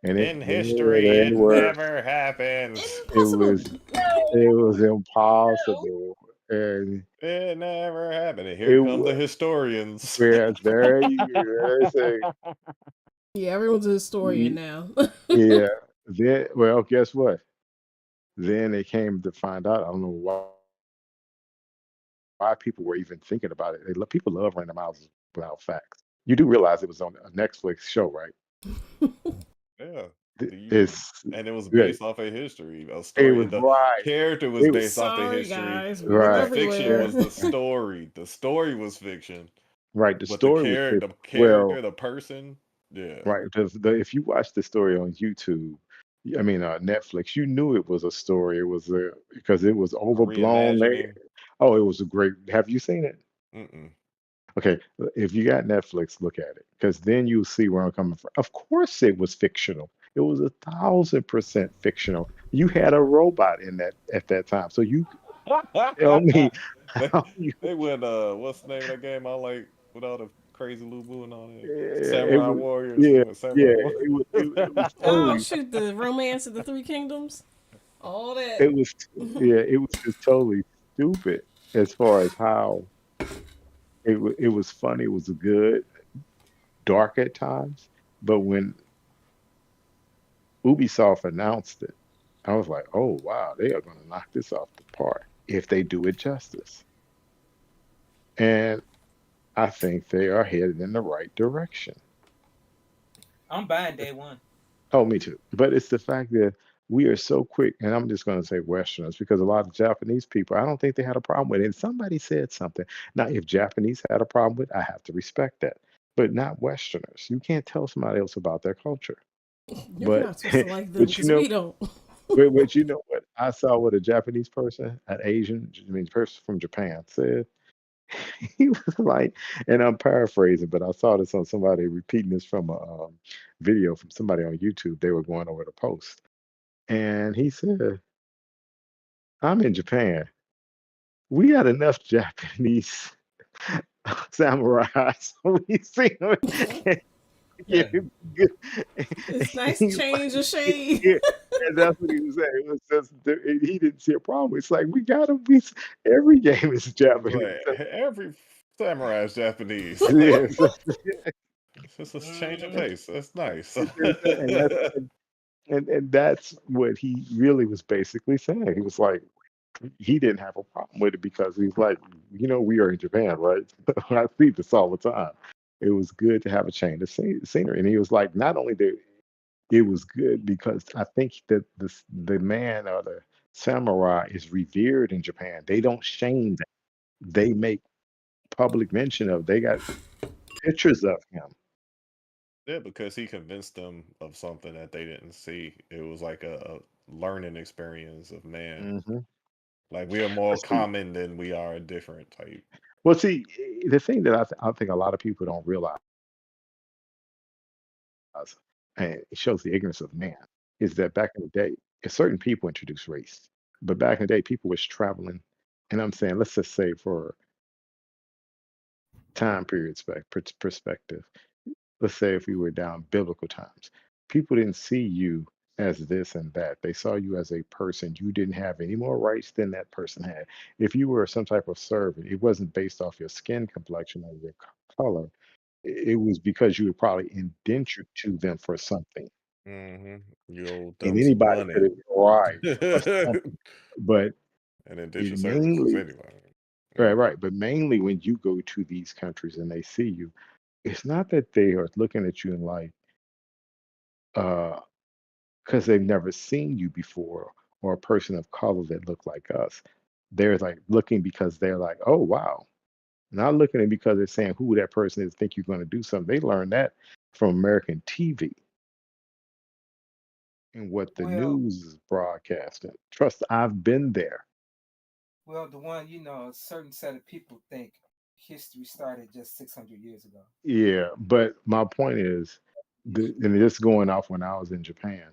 and In history, they it were never happens. it Impossible. was it No, was no. impossible, and It never happened. And here it come the was. historians. Yes, there you they say. Yeah, everyone's a historian "Ye- now. Yeah. Then, well, guess what? Then they came to find out. I don't know why people were even thinking about it. People love random houses without facts. You do realize it was on a Netflix show, right? Yeah. It's And it was good. based off a history, a It story. was The right. character was It was based off the Sorry, history, guys. We but go the right. fiction Yeah. everywhere. was the story. The story was fiction, Right. The but the story was character, good. the Well, character, the person, yeah, right. Because if you watch the story on YouTube, I mean Netflix, you knew it was a story. It was because it was a overblown. reimagining. Oh, it was a great. Have you seen it? Mm-mm. Okay, if you got Netflix, look at it because then you'll see where I'm coming from. Of course, it was fictional. It was 1,000% fictional. You had a robot in that at that time, so you tell me they how you. they went what's the name of that game I like with all the crazy Lubu and all that? It Samurai was Warriors. They yeah, went yeah. Samurai Warriors. It was Oh totally. shoot, the romance of the Three Kingdoms. All that. It was yeah. It was just totally stupid as far as how it was funny. It was good, dark at times, but when Ubisoft announced it, I was like, "Oh wow, they are going to knock this off the park if they do it justice." And I think they are headed in the right direction. I'm buying day one. Oh, me too. But it's the fact that we are so quick, and I'm just going to say Westerners because a lot of Japanese people, I don't think they had a problem with it. And somebody said something. Now, if Japanese had a problem with it, I have to respect that, but not Westerners. You can't tell somebody else about their culture. You're But, not supposed to like them but you because know, we don't. but you know what? I saw what a Japanese person, an Asian, I mean, person from Japan said. He was like, and I'm paraphrasing, but I saw this on somebody repeating this from a video from somebody on YouTube. They were going over the post, and he said, "I'm in Japan. We got enough Japanese samurais. So we see them and give him good." It's nice to He's change like, a shade. yeah, and that's what he was saying. It was just he didn't see a problem. It's like we got to be. Every game is Japanese. Like every samurai is Japanese. Like Yes, it's just a change of Mhm. pace. That's nice. and and that's what he really was basically saying. He was like, he didn't have a problem with it because he's like, we are in Japan, right? I see this all the time. It was good to have a change of scenery, and he was like, not only that, it was good because I think that the man or the samurai is revered in Japan. They don't shame them. They make public mention of. They got pictures of him. Yeah, because he convinced them of something that they didn't see. It was like a learning experience of man. Hmm. Like we are more common than we are different type. Well, see, the thing that I think a lot of people don't realize, and it shows the ignorance of man, is that back in the day, certain people introduced race, but back in the day, people was traveling, and I'm saying, let's just say for time period perspective, let's say if we were down biblical times, people didn't see you as this and that. They saw you as a person. You didn't have any more rights than that person had. If you were some type of servant, it wasn't based off your skin complexion or your color. It was because you were probably indentured to them for something, You owe and them some anybody could money. have right for And something. But it indentured services mainly, anyway. right, Yeah. right. But mainly when you go to these countries and they see you, it's not that they are looking at you and like, uh, because they've never seen you before or a person of color that look like us. They're like looking because they're like, oh wow. Not looking at it because they're saying who that person is, think you're going to do something. They learned that from American TV and what the Well, news is broadcasting. Trust, I've been there. well, the one a certain set of people think history started just 600 years ago. Yeah, but my point is, and this going off when I was in Japan,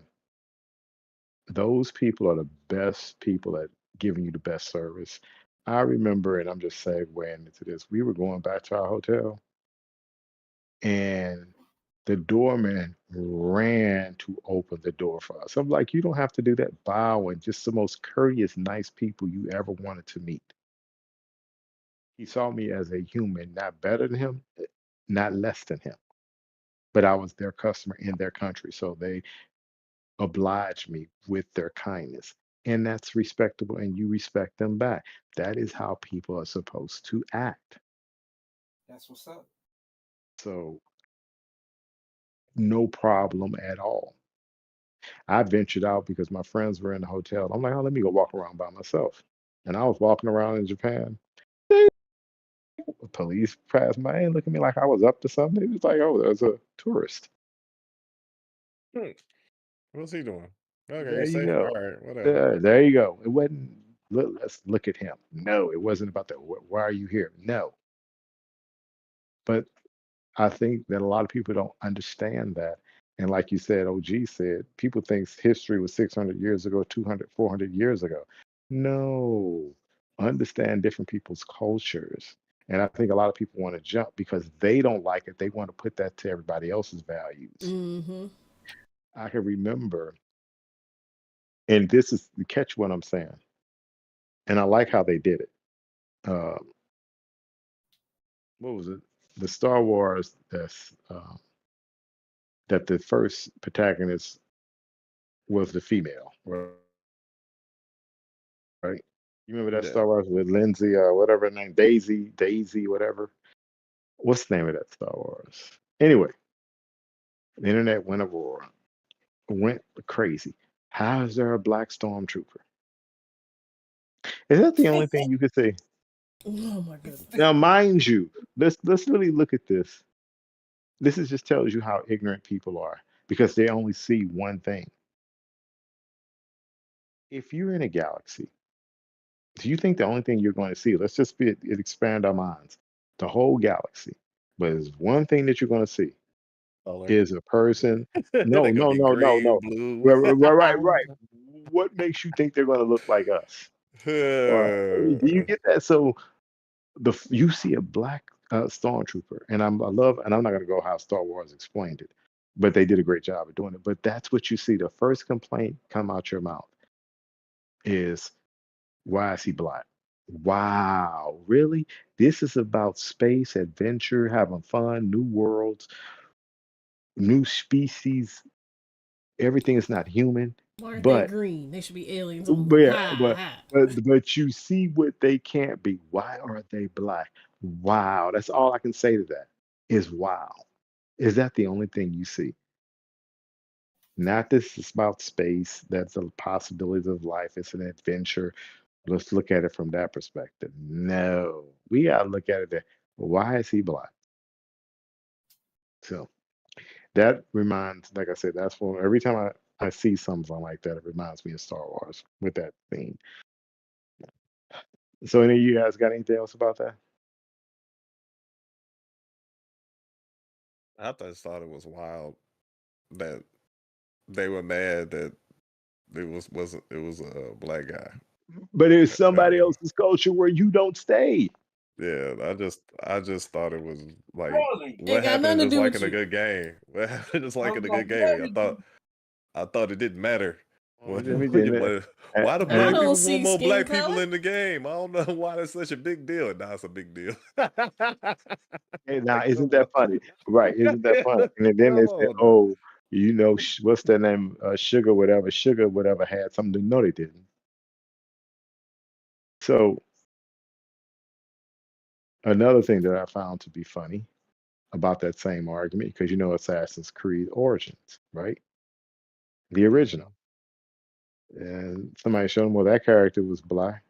Those people are the best people at giving you the best service. I remember, and I'm just segueing into this. We were going back to our hotel, and the doorman ran to open the door for us. I'm like, you don't have to do that. Bowing, just the most courteous, nice people you ever wanted to meet. He saw me as a human, not better than him, not less than him, but I was their customer in their country. So they obliged me with their kindness. And that's respectable, and you respect them back. That is how people are supposed to act. That's what's up. So, no problem at all. I ventured out because my friends were in the hotel. I'm like, oh, let me go walk around by myself. And I was walking around in Japan. The police passed by and looked at me like I was up to something. It was like, oh, there's a tourist. Hmm. What's he doing? Okay, There he's you safe. All go. right, whatever. There you go. It wasn't, let's look at him. No, it wasn't about that. Why are you here? No. But I think that a lot of people don't understand that. And like you said, OG said, people think history was 600 years ago, 200, 400 years ago. No, understand different people's cultures. And I think a lot of people want to jump because they don't like it. They want to put that to everybody else's values. Mm-hmm. I can remember, and this is the catch what I'm saying. And I like how they did it. Uh, what was it? The Star Wars that the first protagonist was the female, right? You remember that Yeah. Star Wars with Lindsay, whatever her name, Daisy, whatever. What's the name of that Star Wars? Anyway, the internet went abroad, went crazy. How is there a black stormtrooper? Is that the only thing you could say? Oh my goodness. Now, mind you, let's really look at this. This is just tells you how ignorant people are because they only see one thing. If you're in a galaxy, do you think the only thing you're going to see? Let's just expand our minds. The whole galaxy, but there's one thing that you're going to see Color. is a person. They're No, gonna no, be no, no, green, no. blue. Right. What makes you think they're going to look like us? Or do you get that? So you see a black stormtrooper, and I love, and I'm not going to go how Star Wars explained it, but they did a great job of doing it. But that's what you see. The first complaint come out your mouth is, why is he black? Wow, really? This is about space, adventure, having fun, new worlds, new species. Everything is not human, Why aren't they but green? They should be aliens on the but moon. yeah, Ha but ha. but you see what they can't be. Why are they black? Wow, that's all I can say to that is wow. Is that the only thing you see? Not this is about space. That's the possibilities of life. It's an adventure. Let's look at it from that perspective. No, we gotta look at it that why is he black? So that reminds, like I said, that's when every time I see something like that, it reminds me of Star Wars with that theme. So any of you guys got anything else about that? I just thought it was wild that they were mad that it was a black guy. But it's That somebody was else's culture where you don't stay. yeah. I just thought it was like Really? what Ain't got happened nothing to to just do with liking a you. good game? What happened to just I liking was a like, good game? I what thought did I thought it didn't matter. Oh, When, let me when get you it. let why do I black And don't people want see more skin black color. people in the game? I don't know why that's such a big deal. Nah, it's a big deal. now, Like, isn't come that on. funny? Right? Isn't that funny? And then they Come say, on now. "Oh, what's their name? Sugar, whatever had something to." No, they didn't. So another thing that I found to be funny about that same argument, because Assassin's Creed Origins, right? The Mhm. original, and somebody showed them, well, that character was black,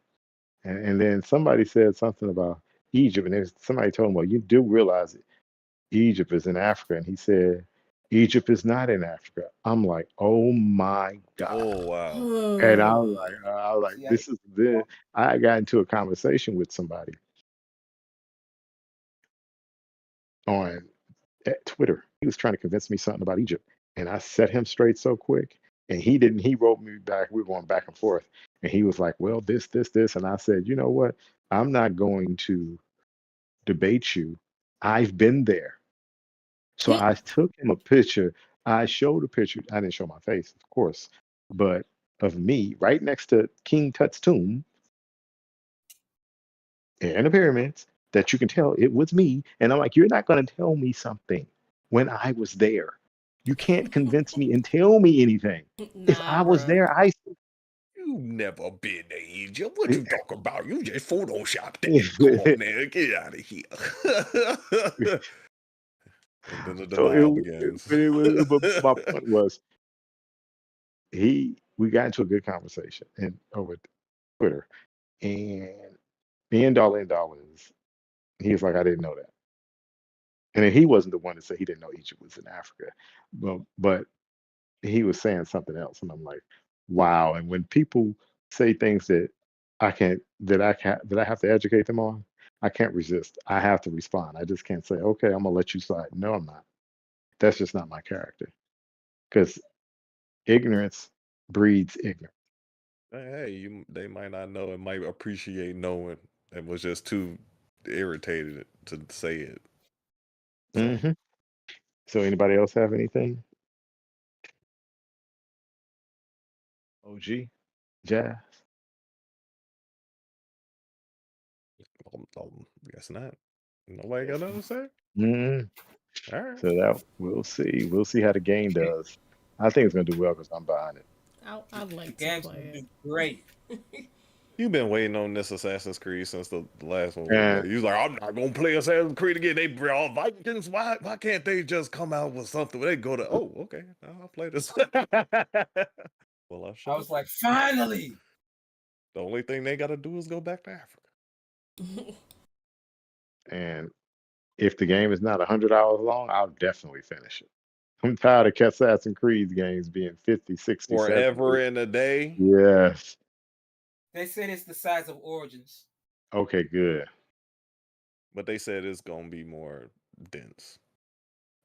and then somebody said something about Egypt, and there's somebody told him, well, you do realize it. Egypt is in Africa, and he said, Egypt is not in Africa. I'm like, oh my God. Oh wow. And I was like, see? this is the. I got into a conversation with somebody on at Twitter. He was trying to convince me something about Egypt, and I set him straight so quick. And he didn't. He wrote me back. We were going back and forth, and he was like, "Well, this," and I said, "You know what? I'm not going to debate you. I've been there." So I took him a picture. I showed a picture. I didn't show my face, of course, but of me right next to King Tut's tomb in the pyramids that you can tell it was me. And I'm like, you're not going to tell me something when I was there. You can't convince me and tell me anything. If Nah, I was bro. there, I You never been to Egypt. What you talk about? You just Photoshop that. Come on, man. Get out of here. And then the so denial begins. but my point was we got into a good conversation and over Twitter, and the end all is he was like, I didn't know that. And then he wasn't the one to say he didn't know Egypt was in Africa. But he was saying something else. And I'm like, wow. And when people say things that I have to educate them on, I can't resist. I have to respond. I just can't say, okay, I'm gonna let you slide. No, I'm not. That's just not my character. Because ignorance breeds ignorance. Hey, they might not know and might appreciate knowing and was just too irritated to say it. So Hmm. So anybody else have anything? OG, Jazz. guess not. Nobody got Yes. nothing to say? Mhm. All right. So that we'll see. We'll see how the game does. I think it's gonna do well because I'm behind it. I'd The like to game's gonna play do great. You've been waiting on this Assassin's Creed since the last one we And made. You was like, I'm not gonna play Assassin's Creed again. They bring all Vikings. Why can't they just come out with something where they go to okay, I'll play this. Well, I I shut up. was like, finally. The only thing they gotta do is go back to Africa. it. and if the game is not 100 hours long, I'll definitely finish it. I'm tired of Assassin's Creed games being 50, 60, 70. Forever and a day. Yes. They said it's the size of Origins. Okay, good. But they said it's gonna be more dense.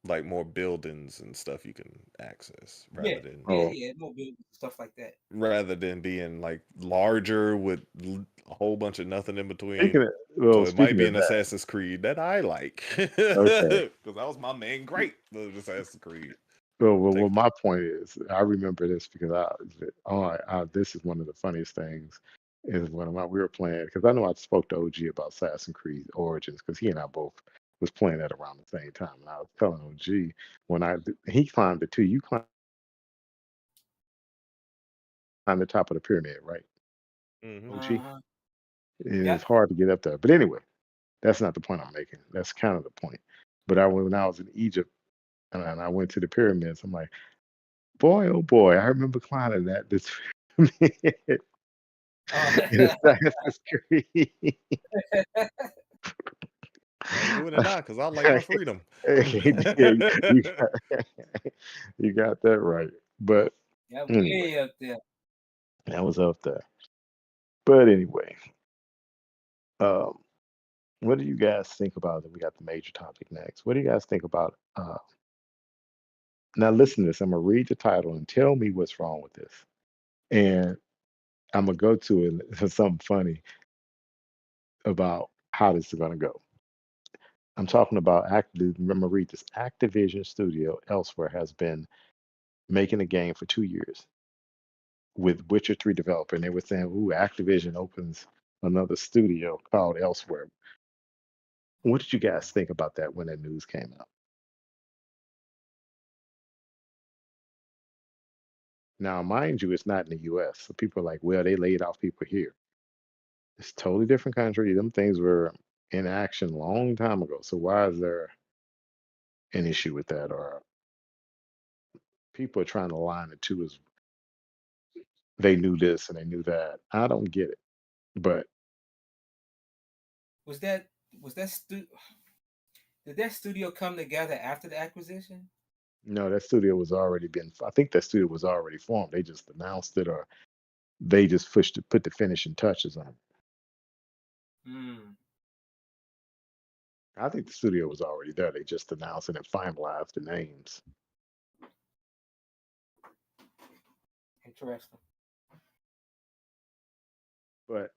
Like more buildings and stuff you can access Yeah, yeah, Oh, yeah. Mobile stuff like that. rather than being like larger with a whole bunch of nothing in between. speaking of well, So it might speaking be of an that, Assassin's Creed that I like. okay. Because that was my main gripe with Assassin's Creed. Well, Take my point is, I remember this because this is one of the funniest things. Is we were playing because I know I spoke to OG about Assassin's Creed Origins because he and I both was playing that around the same time, and I was telling OG when he climbed the two, you climbed the top of the pyramid, right? hmm OG, Uh-huh. it's Yep. hard to get up there. But anyway, that's not the point I'm making. That's kind of the point. But when I was in Egypt and I went to the pyramids, I'm like, boy, oh boy, I remember climbing this pyramid Oh, in Assassin's Creed. I'm doing it now because I like my freedom. Yeah, you got that right. But yeah, anyway, way up there. that was up there. But anyway, um, what do you guys think about it? We got the major topic next. What do you guys think about now listen to this. I'm gonna read the title and tell me what's wrong with this. And I'm gonna go to it for something funny about how this is gonna go. I'm talking about remember read this. Activision Studio elsewhere has been making a game for 2 years with Witcher 3 developer, and they were saying, ooh, Activision opens another studio called Elsewhere. What did you guys think about that when that news came out? Now, mind you, it's not in the US. So people are like, well, they laid off people here. It's a totally different country. Them things were in action a long time ago. So why is there an issue with that? Or people are trying to line the two as they knew this and they knew that. I don't get it. But Was that was that did that studio come together after the acquisition? no, that studio was already been, I think that studio was already formed. They just announced it or they just put the finishing touches on it. Hmm. I think the studio was already there. They just announced it and finalized the names. Interesting. But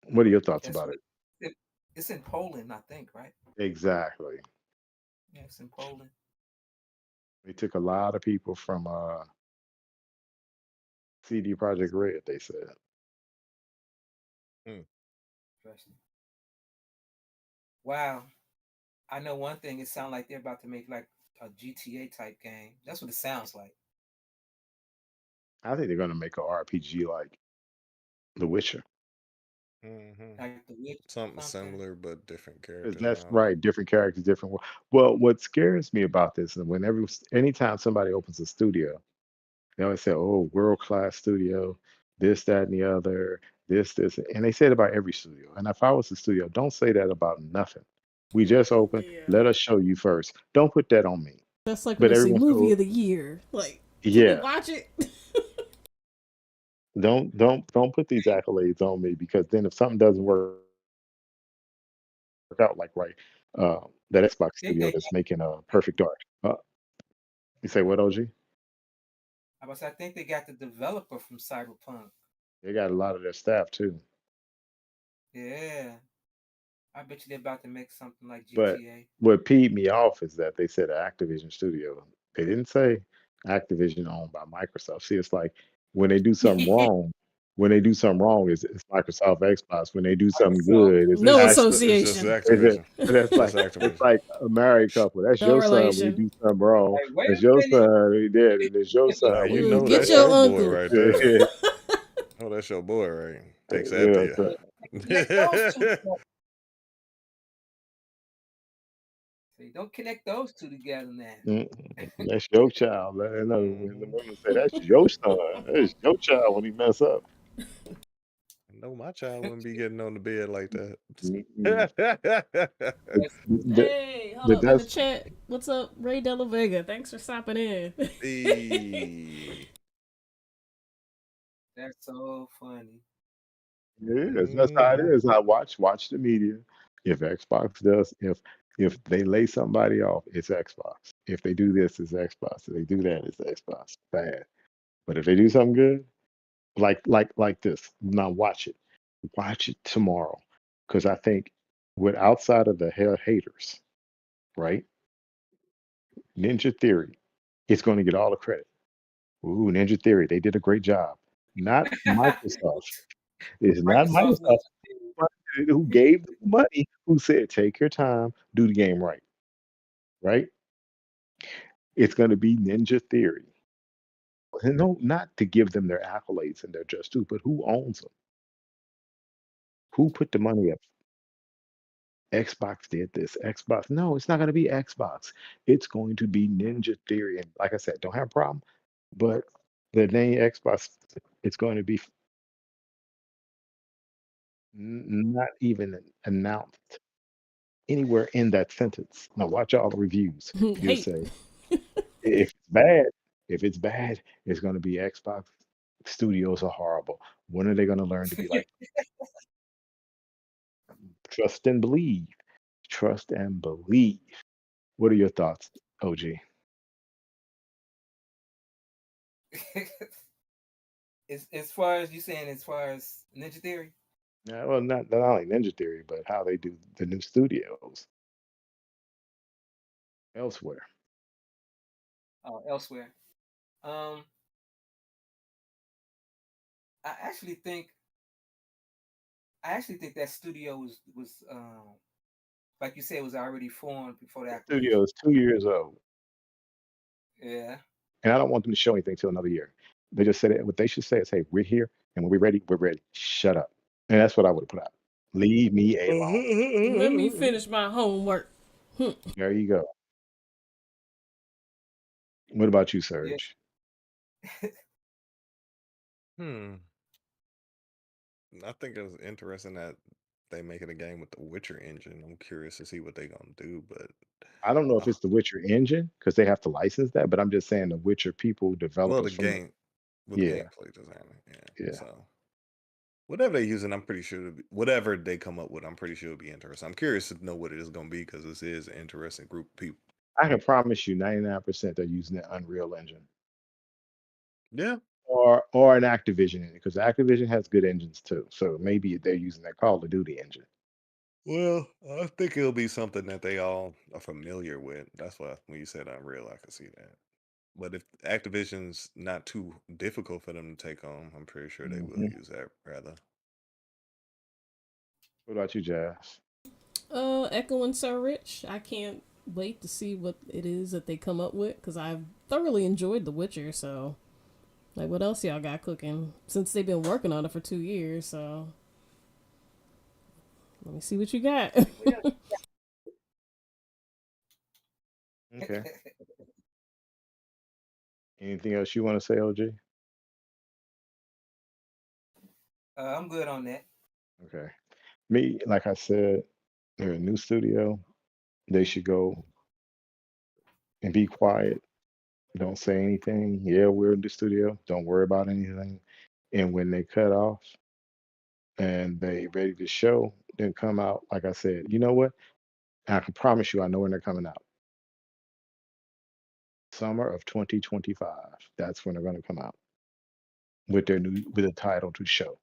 what are your thoughts Guess about what? it? It's in Poland, I think, right? Exactly. Yeah, it's in Poland. They took a lot of people from CD Project Red, they said. Hmm. Interesting. Wow. I know one thing. It sounds like they're about to make like a GTA type game. That's what it sounds like. I think they're gonna make a RPG like The Witcher. Hmm. Like The Witch or Something something. similar, but different 'Cause characters that's around it. right, different characters, different well, what scares me about this, and whenever anytime somebody opens a studio, they always say, "Oh, world-class studio, this, that, and the other, this," and they say it about every studio. And if I was a studio, don't say that about nothing. We just opened. Yeah. Let us show you first. Don't put that on me. That's like when But they say everyone movie goes, of the year. Like, can we yeah, watch it? don't put these accolades on me because then if something doesn't work out like right, that Xbox I think studio they that's got, making Perfect Dark. You say what, OG? I think they got the developer from Cyberpunk. They got a lot of their staff too. Yeah. I bet you they're about to make something like But GTA. what peed me off is that they said Activision studio. They didn't say Activision owned by Microsoft. See, it's like when they do something wrong, it's Microsoft Xbox. When they do something Microsoft. good, it's No It's just association. Activision. Activision. That's Just like it's Activision. like a married couple. That's No your son when he relation. do something wrong. Like, wait That's a your minute. son he did, and it's your son Now you when he know do Get that's your your something boy uncle. right wrong. there. Oh, that's your boy, right? Takes after Yeah, you. so, Connect those two together. See, don't connect those two together now. that's your child. Let her know when the Mhm. women say that's your son. That's your child when he mess up. No, my child wouldn't be getting on the bed like that. Mm-mm. Yes. Th- Hey, hold th- up in the That's chat. What's up, Ray Della Vega? Thanks for stopping in. Hey. That's so funny. it is. That's how it Mhm. is. I watch the media. If Xbox does, if they lay somebody off, it's Xbox. If they do this, it's Xbox. If they do that, it's Xbox. Bad. But if they do something good, like this, now watch it. Watch it tomorrow, because I think with outside of the hell haters, right? Ninja Theory, it's going to get all the credit. Ooh, Ninja Theory, they did a great job. Not Microsoft. It's not Microsoft's Microsoft Ninja who gave the money, who said, take your time, do the game right, right? It's going to be Ninja Theory. And no, not to give them their accolades and their just due, but who owns them? Who put the money up? Xbox did this. Xbox. No, it's not going to be Xbox. It's going to be Ninja Theory. And like I said, don't have a problem. But the name Xbox, it's going to be not even announced anywhere in that sentence. Now watch all the reviews. You'll Hate. say if it's bad, it's going to be Xbox Studios are horrible. When are they going to learn to be like trust and believe? Trust and believe. What are your thoughts, OG? Theory. As far as you saying, as far as Ninja Theory, Yeah, well, not only Ninja Theory, but how they do the new studios elsewhere. elsewhere. Um, I actually think that studio was like you said was already formed before the The studio acquisition. is 2 years old, Yeah. and I don't want them to show anything till another year. They just said it. What they should say is, "Hey, we're here, and when we're ready, we're ready. Shut up." And that's what I would have put out. Leave me alone. Let me finish my homework. There you go. What about you, Yeah. Serge? Hmm. I think it was interesting that they making a game with the Witcher engine. I'm curious to see what they gonna do, but I don't know if uh, it's the Witcher engine because they have to license that, but I'm just saying the Witcher people, well, developers the from the game with yeah, gameplay design, yeah. yeah. So whatever they're using, I'm pretty sure whatever they come up with, I'm pretty sure it'll be interesting. I'm curious to know what it is gonna be because this is an interesting group of people. I can promise you 99% they're using the Unreal Engine. Yeah, or an Activision because Activision has good engines too. So maybe they're using that Call of Duty engine. Well, I think it'll be something that they all are familiar with. That's why when you said Unreal, I could see that. But if Activision's not too difficult for them to take on, I'm pretty sure they will Hmm. use that rather. What about you, Jazz? Echoing Sir Rich. I can't wait to see what it is that they come up with because I've thoroughly enjoyed The Witcher. So, like, what else y'all got cooking? Since they've been working on it for 2 years, so let me see what you got. Okay. Anything else you want to say, OG? I'm good on that. Okay. Me, like I said, they're a new studio. They should go and be quiet. Don't say anything. Yeah, we're in the studio. Don't worry about anything. And when they cut off and they ready to show, then come out. Like I said, you know what? I can promise you, I know when they're coming out. Summer of 2025. That's when they're going to come out with their new with a title to show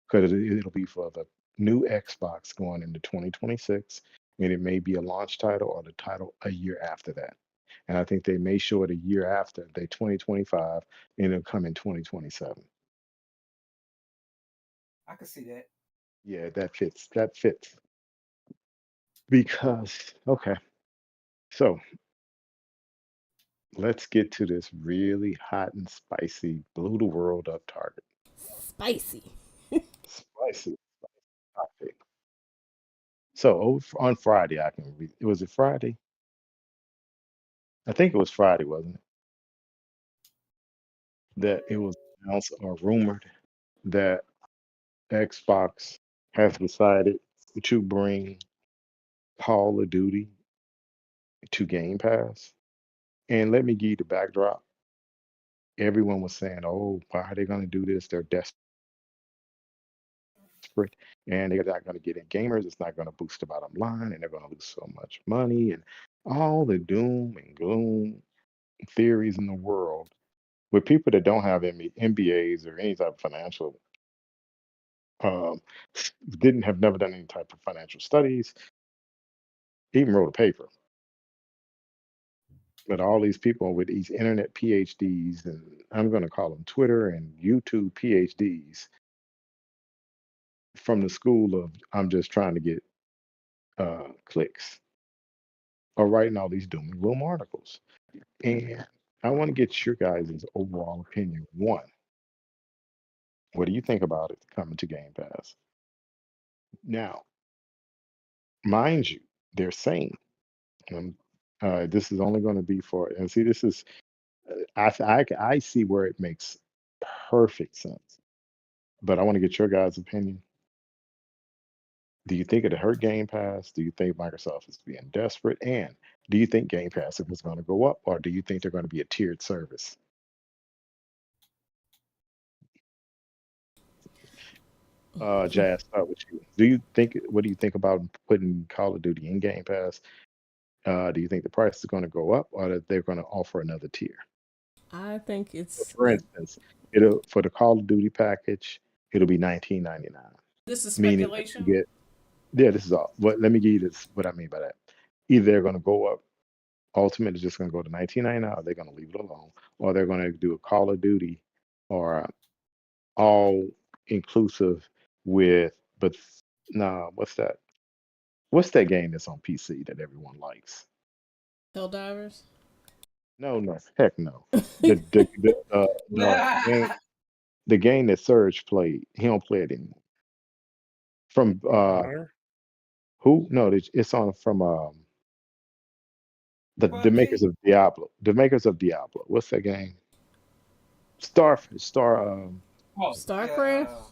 because it'll be for the new Xbox going into 2026, and it may be a launch title or the title a year after that. And I think they may show it a year after they 2025, and it'll come in 2027. I can see that. Yeah, that fits. That fits because okay. So let's get to this really hot and spicy, blew the world up target. Spicy. Spicy topic. So on Friday, I can read. Was it Friday? I think it was Friday, wasn't it? That it was announced or rumored that Xbox has decided to bring Call of Duty to Game Pass. And let me give you the backdrop. Everyone was saying, "Oh, why are they going to do this? They're desperate, and they're not going to get in gamers. It's not going to boost the bottom line, and they're going to lose so much money." And all the doom and gloom theories in the world with people that don't have MBAs or any type of financial um, didn't have never done any type of financial studies, even wrote a paper. But all these people with these internet PhDs, and I'm going to call them Twitter and YouTube PhDs from the school of I'm just trying to get clicks, are writing all these doom and gloom articles. And I want to get your guys' overall opinion. One, what do you think about it coming to Game Pass? Now, mind you, they're saying um, this is only going to be for, and see, this is, I see where it makes perfect sense, but I want to get your guys' opinion. Do you think it'll hurt Game Pass? Do you think Microsoft is being desperate? And do you think Game Pass is going to go up, or do you think they're going to be a tiered service? Jazz, start with you. Do you think? What do you think about putting Call of Duty in Game Pass? Do you think the price is going to go up, or that they're going to offer another tier? I think So it's for a, instance, it'll for the Call of Duty package, it'll be 19.99, this is meaning that you speculation. get. Yeah, this is all. What? Let me give you this. What I mean by that. Either they're going to go up. Ultimate is just going to go to 19.99, or they're going to leave it alone, or they're going to do a Call of Duty, or all inclusive with. But nah, what's that? What's that game that's on PC that everyone likes? Helldivers. No, no, heck no. The the game that Surge played, he don't play it anymore. From Honor? who? No, it's on from the makers PUBG. of Diablo. The makers of Diablo. What's that game? Oh yeah. StarCraft.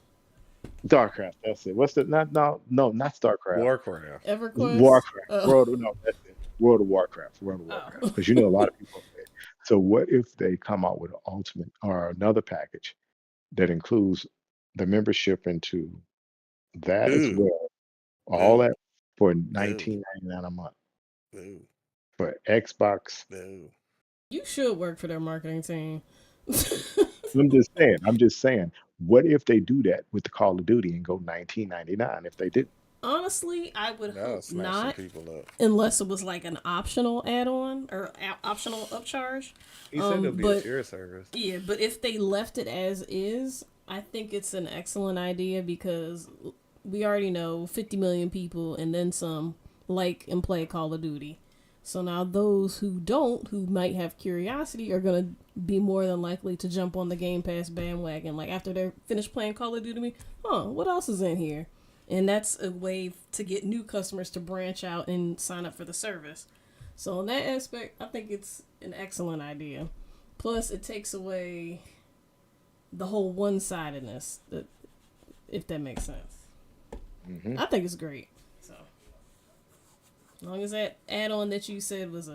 Starcraft. That's it. What's the not no no not Starcraft. Warcraft. EverQuest. Warcraft. Oh. World no that's it. World of Warcraft. World of Warcraft. Oh. Because you know a lot of people play it. So what if they come out with an ultimate or another package that includes the membership into that as Boo. well? All Boo. that for Boo. 19.99 a month Boo. for Xbox. Boo. You should work for their marketing team. I'm just saying. I'm just saying. What if they do that with the Call of Duty and go 19.99 if they did? Honestly, I would That'll hope snatch some not, people up. unless it was like an optional add-on or optional upcharge. He said it'll be a But tier service. yeah, but if they left it as is, I think it's an excellent idea because we already know 50 million people and then some like and play Call of Duty. So now those who don't, who might have curiosity, are gonna be more than likely to jump on the Game Pass bandwagon. Like after they're finished playing Call of Duty, what else is in here? And that's a way to get new customers to branch out and sign up for the service. So in that aspect, I think it's an excellent idea. Plus, it takes away the whole one-sidedness, if that makes sense. Hmm. I think it's great. So, as long as that add-on that you said was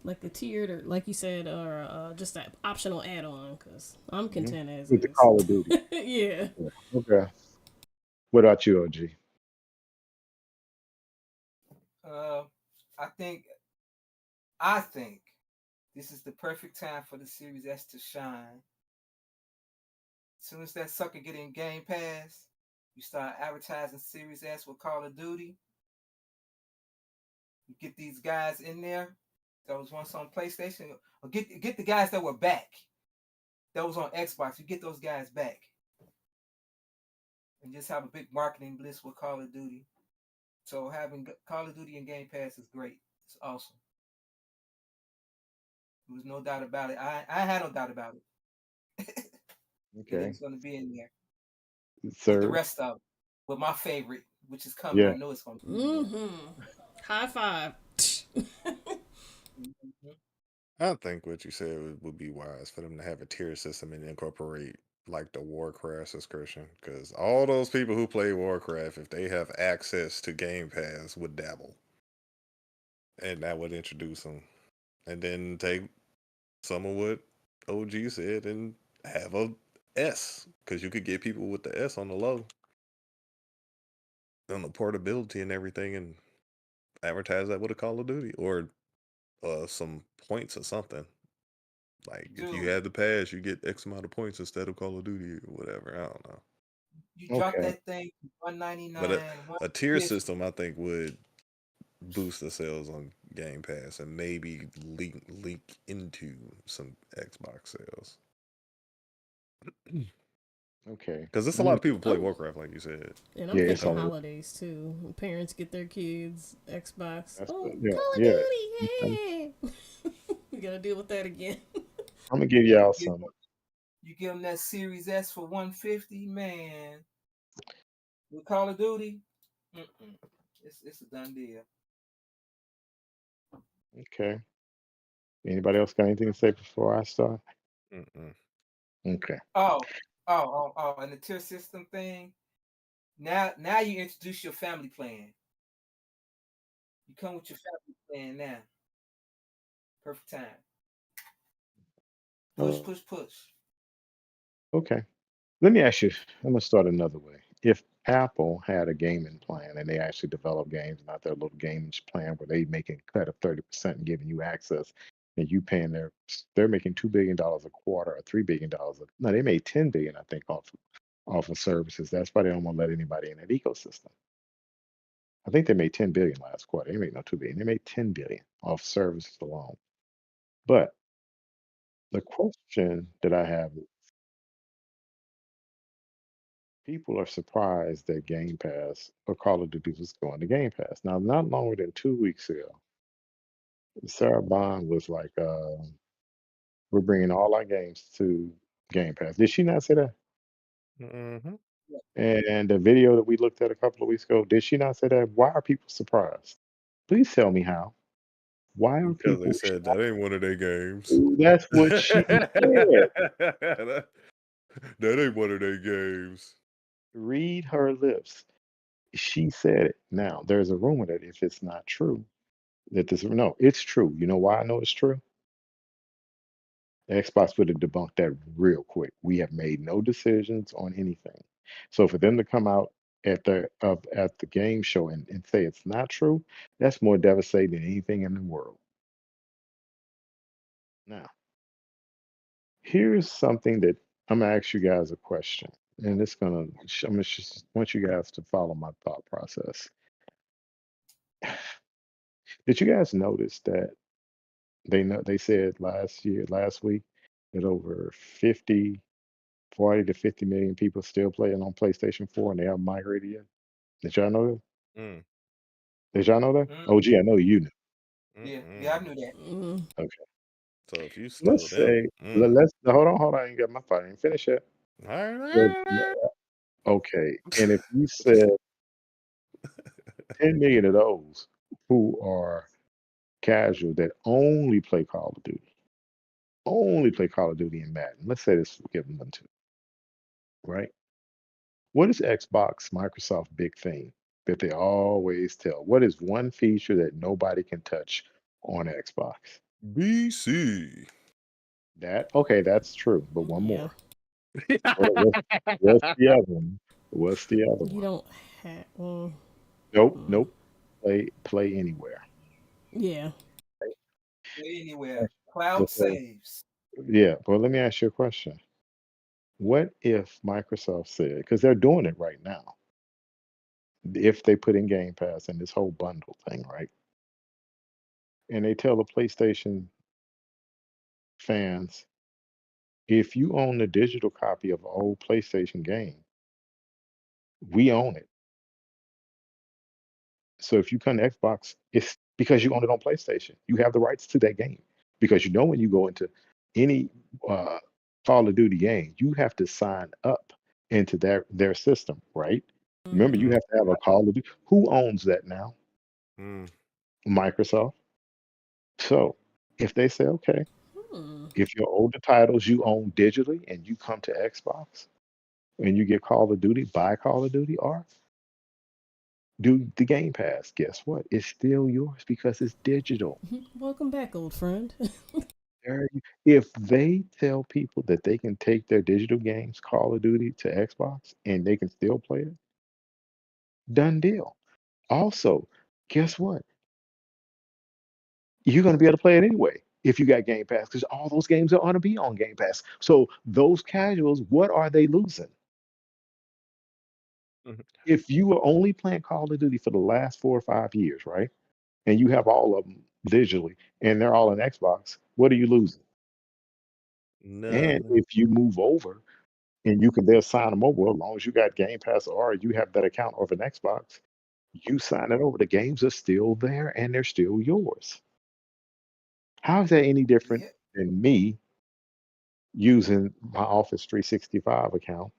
like a tiered or like you said, or just that optional add-on, because I'm content as With the is. Call of Duty. Yeah. Yeah. Okay. What about you, OG? Uh, I think I think this is the perfect time for the Series S to shine. As soon as that sucker get in Game Pass, you start advertising Series S with Call of Duty. You get these guys in there that was once on PlayStation, or get the guys that were back that was on Xbox. You get those guys back, and just have a big marketing blitz with Call of Duty. So having Call of Duty and Game Pass is great. It's awesome. There was no doubt about it. I had no doubt about it. That it Okay. was going to be in there with the Sir. rest of them. With my favorite, which is coming. I Yeah. know it's going to be in there. Mm-hmm. High five. Mhm. I think what you said would be wise for them to have a tier system and incorporate like the Warcraft subscription. Because all those people who play Warcraft, if they have access to Game Pass, would dabble. And that would introduce them. And then take some of what OG said and have a S. Because you could get people with the S on the low, on the portability and everything, and advertise that with a Call of Duty or some points or something. Like if you Dude, had the pass, you get X amount of points instead of Call of Duty or whatever. I don't know. you drop Okay. that thing from But 199, a tier 150. system, I think, would boost the sales on Game Pass and maybe leak into some Xbox sales. Okay. Because there's a I'm lot gonna of people play I'm, Warcraft, like you said. and I'm Yeah, it's thinking on. holidays too. Parents get their kids Xbox. That's Oh, yeah, Call yeah. of Okay. Duty, yeah. We gotta deal with that again. I'm gonna give You y'all give, some. you give them that Series S for 150, man. With Call of Duty, mm-mm. It's a done deal. Okay. Anybody else got anything to say before I start? Mm-mm. Okay. Oh, and the tier system thing. Now you introduce your family plan. You come with your family plan now. Perfect time. Push, Oh, push, push. okay. Let me ask you. I'm gonna start another way. If Apple had a gaming plan and they actually develop games, not their little gaming plan where they making cut of 30% and giving you access, and you paying they're making $2 billion a quarter or $3 billion. No, they made 10 billion, I think, off of services. That's why they don't want to let anybody in that ecosystem. I think they made 10 billion last quarter. They made no 2 billion. They made 10 billion off services alone. But the question that I have is people are surprised that Game Pass or Call of Duty was going to Game Pass. Now, not longer than 2 weeks ago, Sarah Bond was like, we're bringing all our games to Game Pass. Did she not say that? Mm-hmm. And the video that we looked at a couple of weeks ago, did she not say that? Why are people surprised? Please tell me how. Why are Because they people said that shocked? ain't one of their games. That's what she said. that, that ain't one of their games. Read her lips. She said it. Now, there's a rumor that if it's not true, that this, no, it's true. You know why I know it's true? Xbox would have debunked that real quick. We have made no decisions on anything. So for them to come out at the game show and say it's not true, that's more devastating than anything in the world. Now, Here's something that I'm gonna ask you guys a question, and I'm gonna just want you guys to follow my thought process. Did you guys notice that they said last week that over 40 to 50 million people still playing on PlayStation 4 and they haven't migrated yet? Did y'all know that? Mm, Did y'all know that? Mm, OG, I know you knew. yeah, I mm-mm. knew that. Mm. Okay. So if you still Let's them, say let's hold on, I ain't got my thought. I ain't finished yet. But, okay. And if you said 10 million of those who are casual that only play Call of Duty and Madden. Let's say this, give them two, right? What is Xbox, Microsoft big thing that they always tell? What is one feature that nobody can touch on Xbox? BC. That okay, that's true. But one Yeah. more. What's the other one? What's the other You one? don't have. Nope, nope. Play anywhere. Yeah. Play anywhere. So, Cloud saves. yeah, but let me ask you a question. What if Microsoft said, because they're doing it right now, if they put in Game Pass and this whole bundle thing, right? And they tell the PlayStation fans, if you own the digital copy of an old PlayStation game, we own it. So if you come to Xbox, it's because you own it on PlayStation. You have the rights to that game. Because you know when you go into any uh, Call of Duty game, you have to sign up into their system, right? Remember, you Mm-hmm. have to have a Call of Duty. Who owns that now? Mm, Microsoft. So if they say, okay, Hmm. if your older titles you own digitally and you come to Xbox and you get Call of Duty, buy Call of Duty, or do the Game Pass, guess what? It's still yours because it's digital. Welcome back, old friend. If they tell people that they can take their digital games, Call of Duty, to Xbox and they can still play it, done deal. Also, guess what? You're going to be able to play it anyway if you got Game Pass because all those games are going to be on Game Pass. So those casuals, what are they losing? mhm. If you were only playing Call of Duty for the last 4 or 5 years, right? And you have all of them digitally and they're all in Xbox, what are you losing? And None. if you move over and they'll sign them over as long as you got Game Pass or you have that account of an Xbox, you sign it over. The games are still there and they're still yours. How is that any different Yeah. than me using my Office 365 account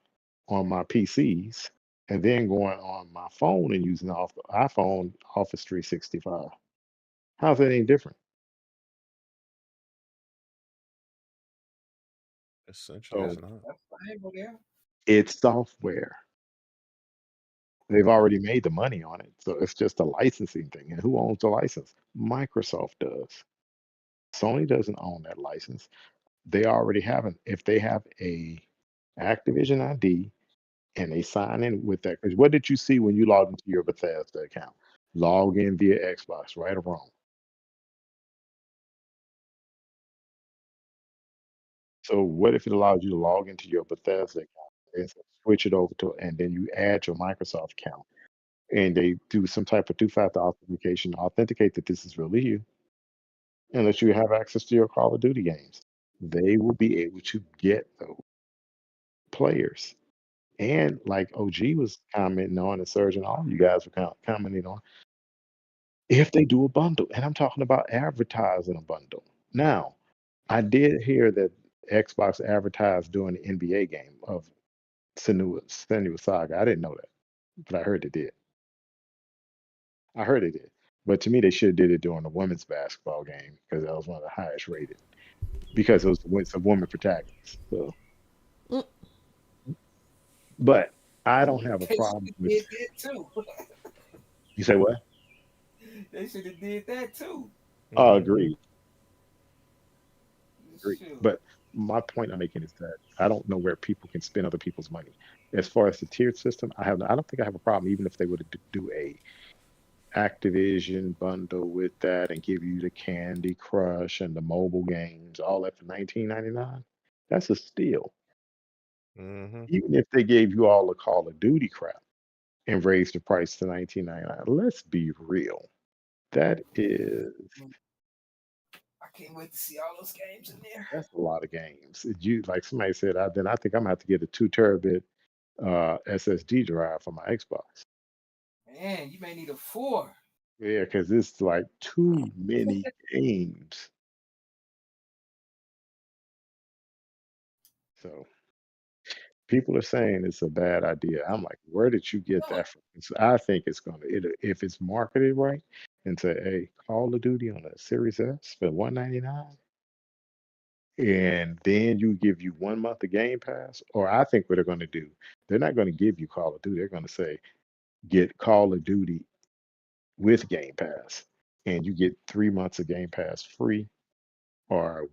on my PCs and then going on my phone and using the iPhone Office 365? How's that any different? Essentially, it's So not. That's fine, but yeah. it's software. They've already made the money on it. So it's just a licensing thing. And who owns the license? Microsoft does. Sony doesn't own that license. They already have an if they have a Activision ID and they sign in with that. Because what did you see when you logged into your Bethesda account? Log in via Xbox, right or wrong? So what if it allows you to log into your Bethesda account and switch it over to and then you add your Microsoft account and they do some type of two-factor authentication to authenticate that this is really you and let you have access to your Call of Duty games. They will be able to get those players. And like OG was commenting on, and Serge and all you guys were commenting on, if they do a bundle, and I'm talking about advertising a bundle. Now, I did hear that Xbox advertised during the NBA game of Senua Saga. I didn't know that, but I heard they did. I heard they did. But to me, they should have did it during the women's basketball game because that was one of the highest rated because it was it's a woman protagonist. So, Mm. but I don't have a They should problem have with. did that too. You say what? They should have did that too. Hmm. Agreed. Agree. Shoot. But my point I'm making is that I don't know where people can spend other people's money. As far as the tiered system, I don't think I have a problem, even if they would do a Activision bundle with that and give you the Candy Crush and the mobile games, all that for 19.99. That's a steal. Mm-hmm. Even if they gave you all the Call of Duty crap and raised the price to 19.99, let's be real. That is I can't wait to see all those games in there. that's a lot of games. You like somebody said, I think I'm gonna have to get a 2 terabit SSD drive for my Xbox. Man, you may need a 4. Yeah, because it's like too many games. So people are saying it's a bad idea. I'm like, where did you get No, that from? I think it's gonna if it's marketed right and say, hey, Call of Duty on a Series S for 199, and then you give you 1 month of Game Pass, or I think what they're gonna do, they're not gonna give you Call of Duty. They're gonna say get Call of Duty with Game Pass, and you get 3 months of Game Pass free, or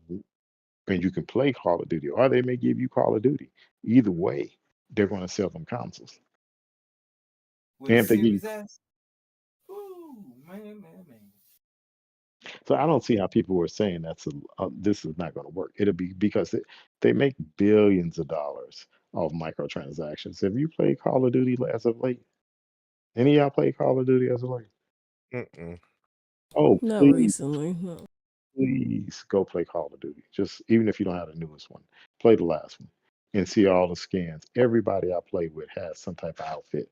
and you can play Call of Duty, or they may give you Call of Duty. Either way, they're going to sell them consoles. with And a if they give, Series S. Ooh, man. so I don't see how people were saying this is not going to work. It'll be because they make billions of dollars off microtransactions. Have you played Call of Duty as of late? Any of y'all play Call of Duty as of late? Mm-mm. Oh, Not please, recently, no. please go play Call of Duty. Just even if you don't have the newest one, play the last one and see all the skins. Everybody I play with has some type of outfit.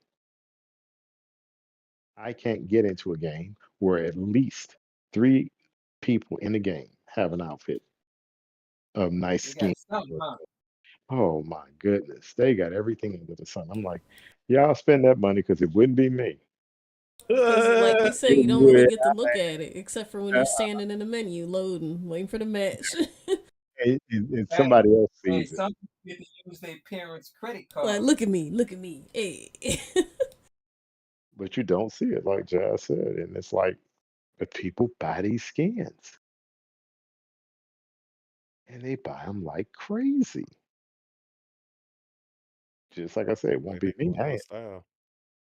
I can't get into a game where at least 3 people in the game have an outfit of nice They skin. got something, huh? Oh my goodness, they got everything under the sun. I'm like, y'all spend that money because it wouldn't be me. Because, like you say, It you don't really would. get to look at it, except for when I- you're standing in the menu, loading, waiting for the match. and Hey, somebody else hey, sees it, some people get to use their parents' credit Like, card. look at me, hey. but you don't see it, like Jazz said. And it's like, the people buy these skins and they buy them like crazy. Just like I said, it won't Like be they me. going out of style.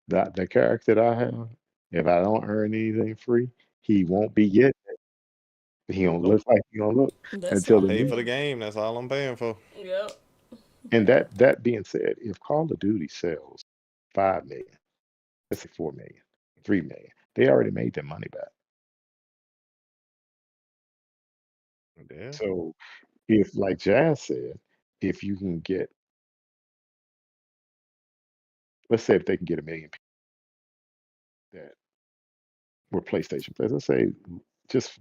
That the character that I have, if I don't earn anything free, he won't be getting it. He don't Nope. look like he gonna look That's until I the fine paid new. for the too. game. That's all I'm paying for. Yep. And that being said, if Call of Duty sells 5 million, let's say 4 million, 3 million, they already made their money back. Yeah. So if, like Jazz said, if you can get, let's say if they can get 1 million people that were PlayStation players, let's say just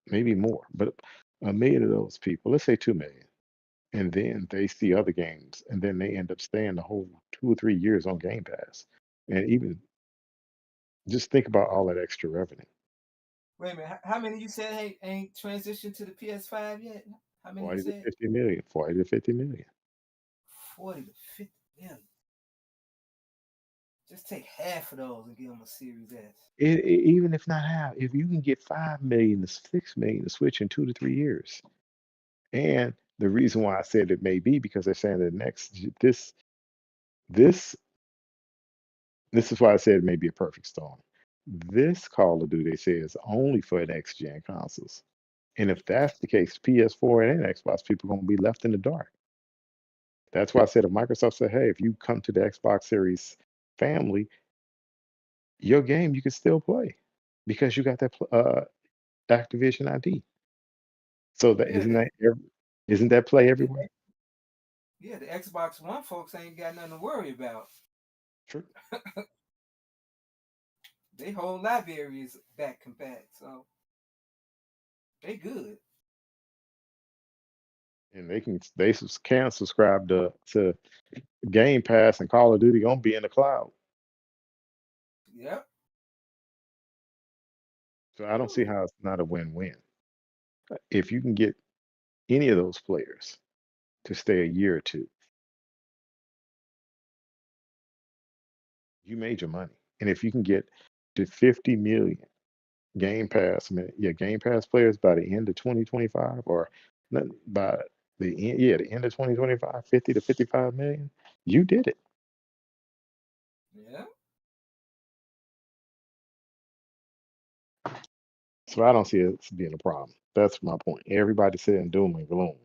maybe more, but 1 million of those people, let's say 2 million, and then they see other games, and then they end up staying the whole 2 or 3 years on Game Pass. And even just think about all that extra revenue. Wait a minute. How many you said ain't transitioned to the PS5 yet? How many you 40 to said? 50 million, 40 to 50 million. 40 to 50 million. Just take half of those and give them a Series S. Even if not half, if you can get 5 million to 6 million to switch in 2 to 3 years. And the reason why I said it may be because they're saying the this this is why I said it may be a perfect storm. This Call of Duty, they say, is only for next gen consoles. And if that's the case, PS4 and Xbox people are going to be left in the dark. That's why I said if Microsoft said, hey, if you come to the Xbox Series family, your game you can still play because you got that Activision ID. So that Yeah, isn't that play the everywhere? yeah, the Xbox One folks ain't got nothing to worry about. True. They whole library is back compact, so they good. And can subscribe to Game Pass, and Call of Duty gonna be in the cloud. Yep. So I don't see Whew. how it's not a win-win. If you can get any of those players to stay a year or two, you made your money. And if you can get to 50 million Game Pass, I mean, yeah, Game Pass players by the end of 2025, or by the end of 2025, 50 to 55 million, you did it. Yeah. So I don't see it being a problem. That's my point. Everybody saying doom and gloom.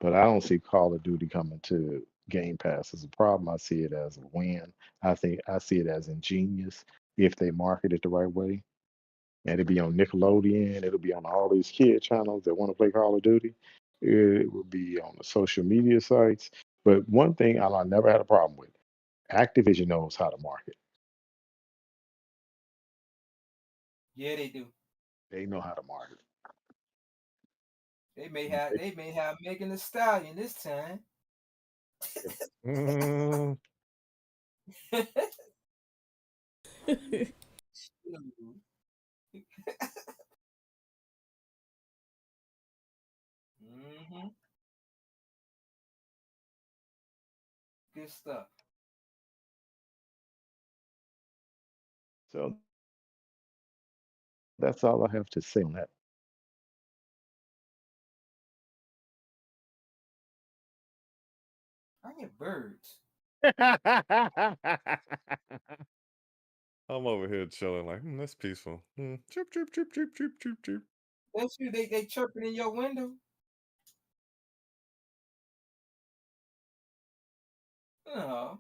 but I don't see Call of Duty coming to Game Pass as a problem. I see it as a win. I think I see it as ingenious if they market it the right way. And it'll be on Nickelodeon. It'll be on all these kid channels that want to play Call of Duty. It will be on the social media sites. But one thing I never had a problem with, Activision knows how to market. Yeah, they do. They know how to market. They may have Megan Thee Stallion this time. Mm, Mm-hmm. Good stuff. So that's all I have to say on that. I get birds. I'm over here chilling, like, that's peaceful. Chirp, chirp, chirp, chirp, chirp, chirp, chirp. That's you. They chirping in your window. Oh.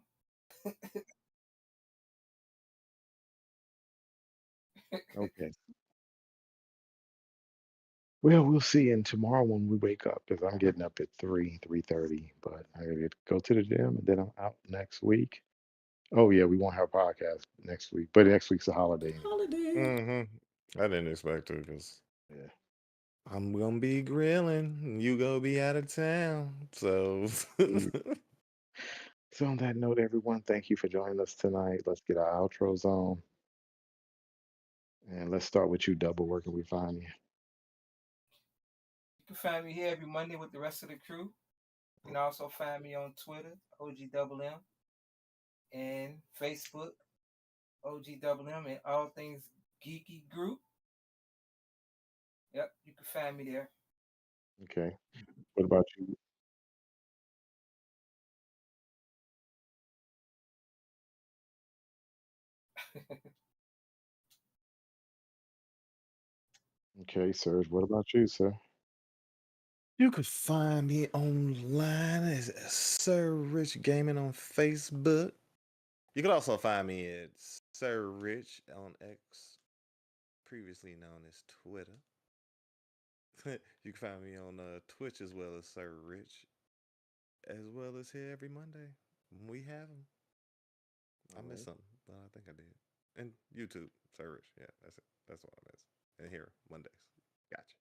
Okay. Well, we'll see. And tomorrow when we wake up, because I'm getting up at 3:30, but I gotta go to the gym and then I'm out next week. Oh yeah, we won't have a podcast next week, but next week's a holiday anyway. Holiday. I didn't expect to because Yeah. I'm gonna be grilling, and you gonna be out of town. So So on that note, everyone, thank you for joining us tonight. Let's get our outros on. And let's start with you, Double. Where can we find you? You can find me here every Monday with the rest of the crew. You can also find me on Twitter, OGMM, and Facebook, OGMM, and all things geeky group. Yep, you can find me there. Okay. What about you? Okay, Serge. What about you, sir? you could find me online as Sir Rich Gaming on Facebook. You can also find me at Sir Rich on X, previously known as Twitter. You can find me on Twitch as well as Sir Rich, as well as here every Monday. We have them. I missed something, but I think I did. And YouTube, Sir Rich. Yeah, that's it. That's what I missed. And here, Mondays. Gotcha.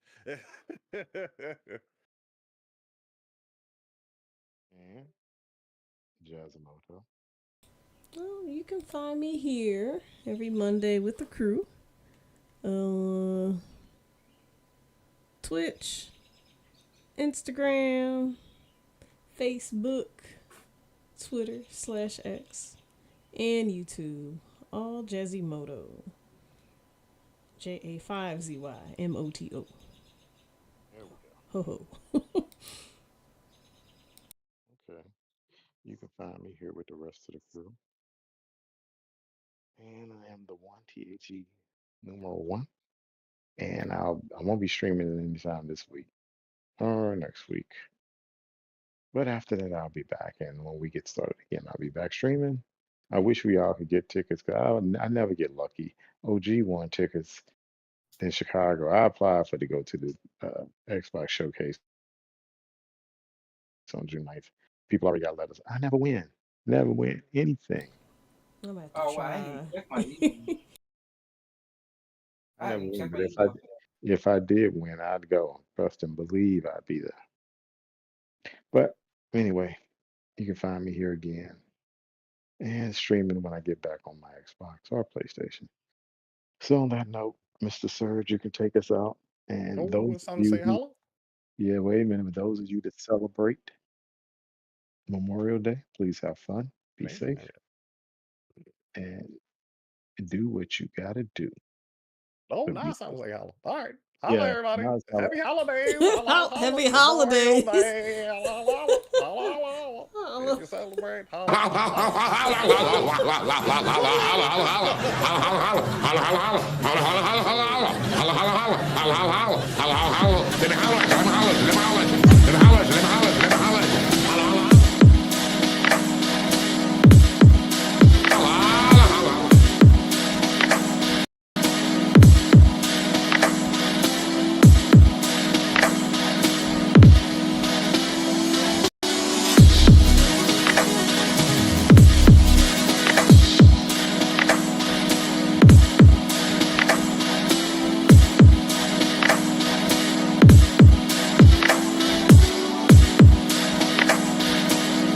And Jazimoto. Well, you can find me here every Monday with the crew. Twitch, Instagram, Facebook, Twitter /X, and YouTube. All Jazimoto. JA5ZYMOTO. There we go. Ho ho. Okay. You can find me here with the rest of the crew. And I am the one THE numeral one. And I won't be streaming it anytime this week or next week. But after that, I'll be back. And when we get started again, I'll be back streaming. I wish we all could get tickets because I never get lucky. OG won tickets in Chicago. I applied for to go to the Xbox showcase on June 9th. People already got letters. I never win. Never win anything. I'm gonna have to Oh, try. I ain't check my email. I Never didn't win. check But my if I email. if I did win, I'd go. Trust and believe I'd be there. But anyway, you can find me here again and streaming when I get back on my Xbox or PlayStation. So on that note, Mr. Surge, you can take us out. And Oh, those it's of time to you say who, hello. yeah, wait a minute. For those of you that celebrate Memorial Day, please have fun, be Man, safe, and do what you gotta do oh, to now be. it sounds like hello. All right. Hello, Yeah, everybody. now it's all Happy holidays. Happy It's Memorial holidays. Day. Hello. If you celebrate. right.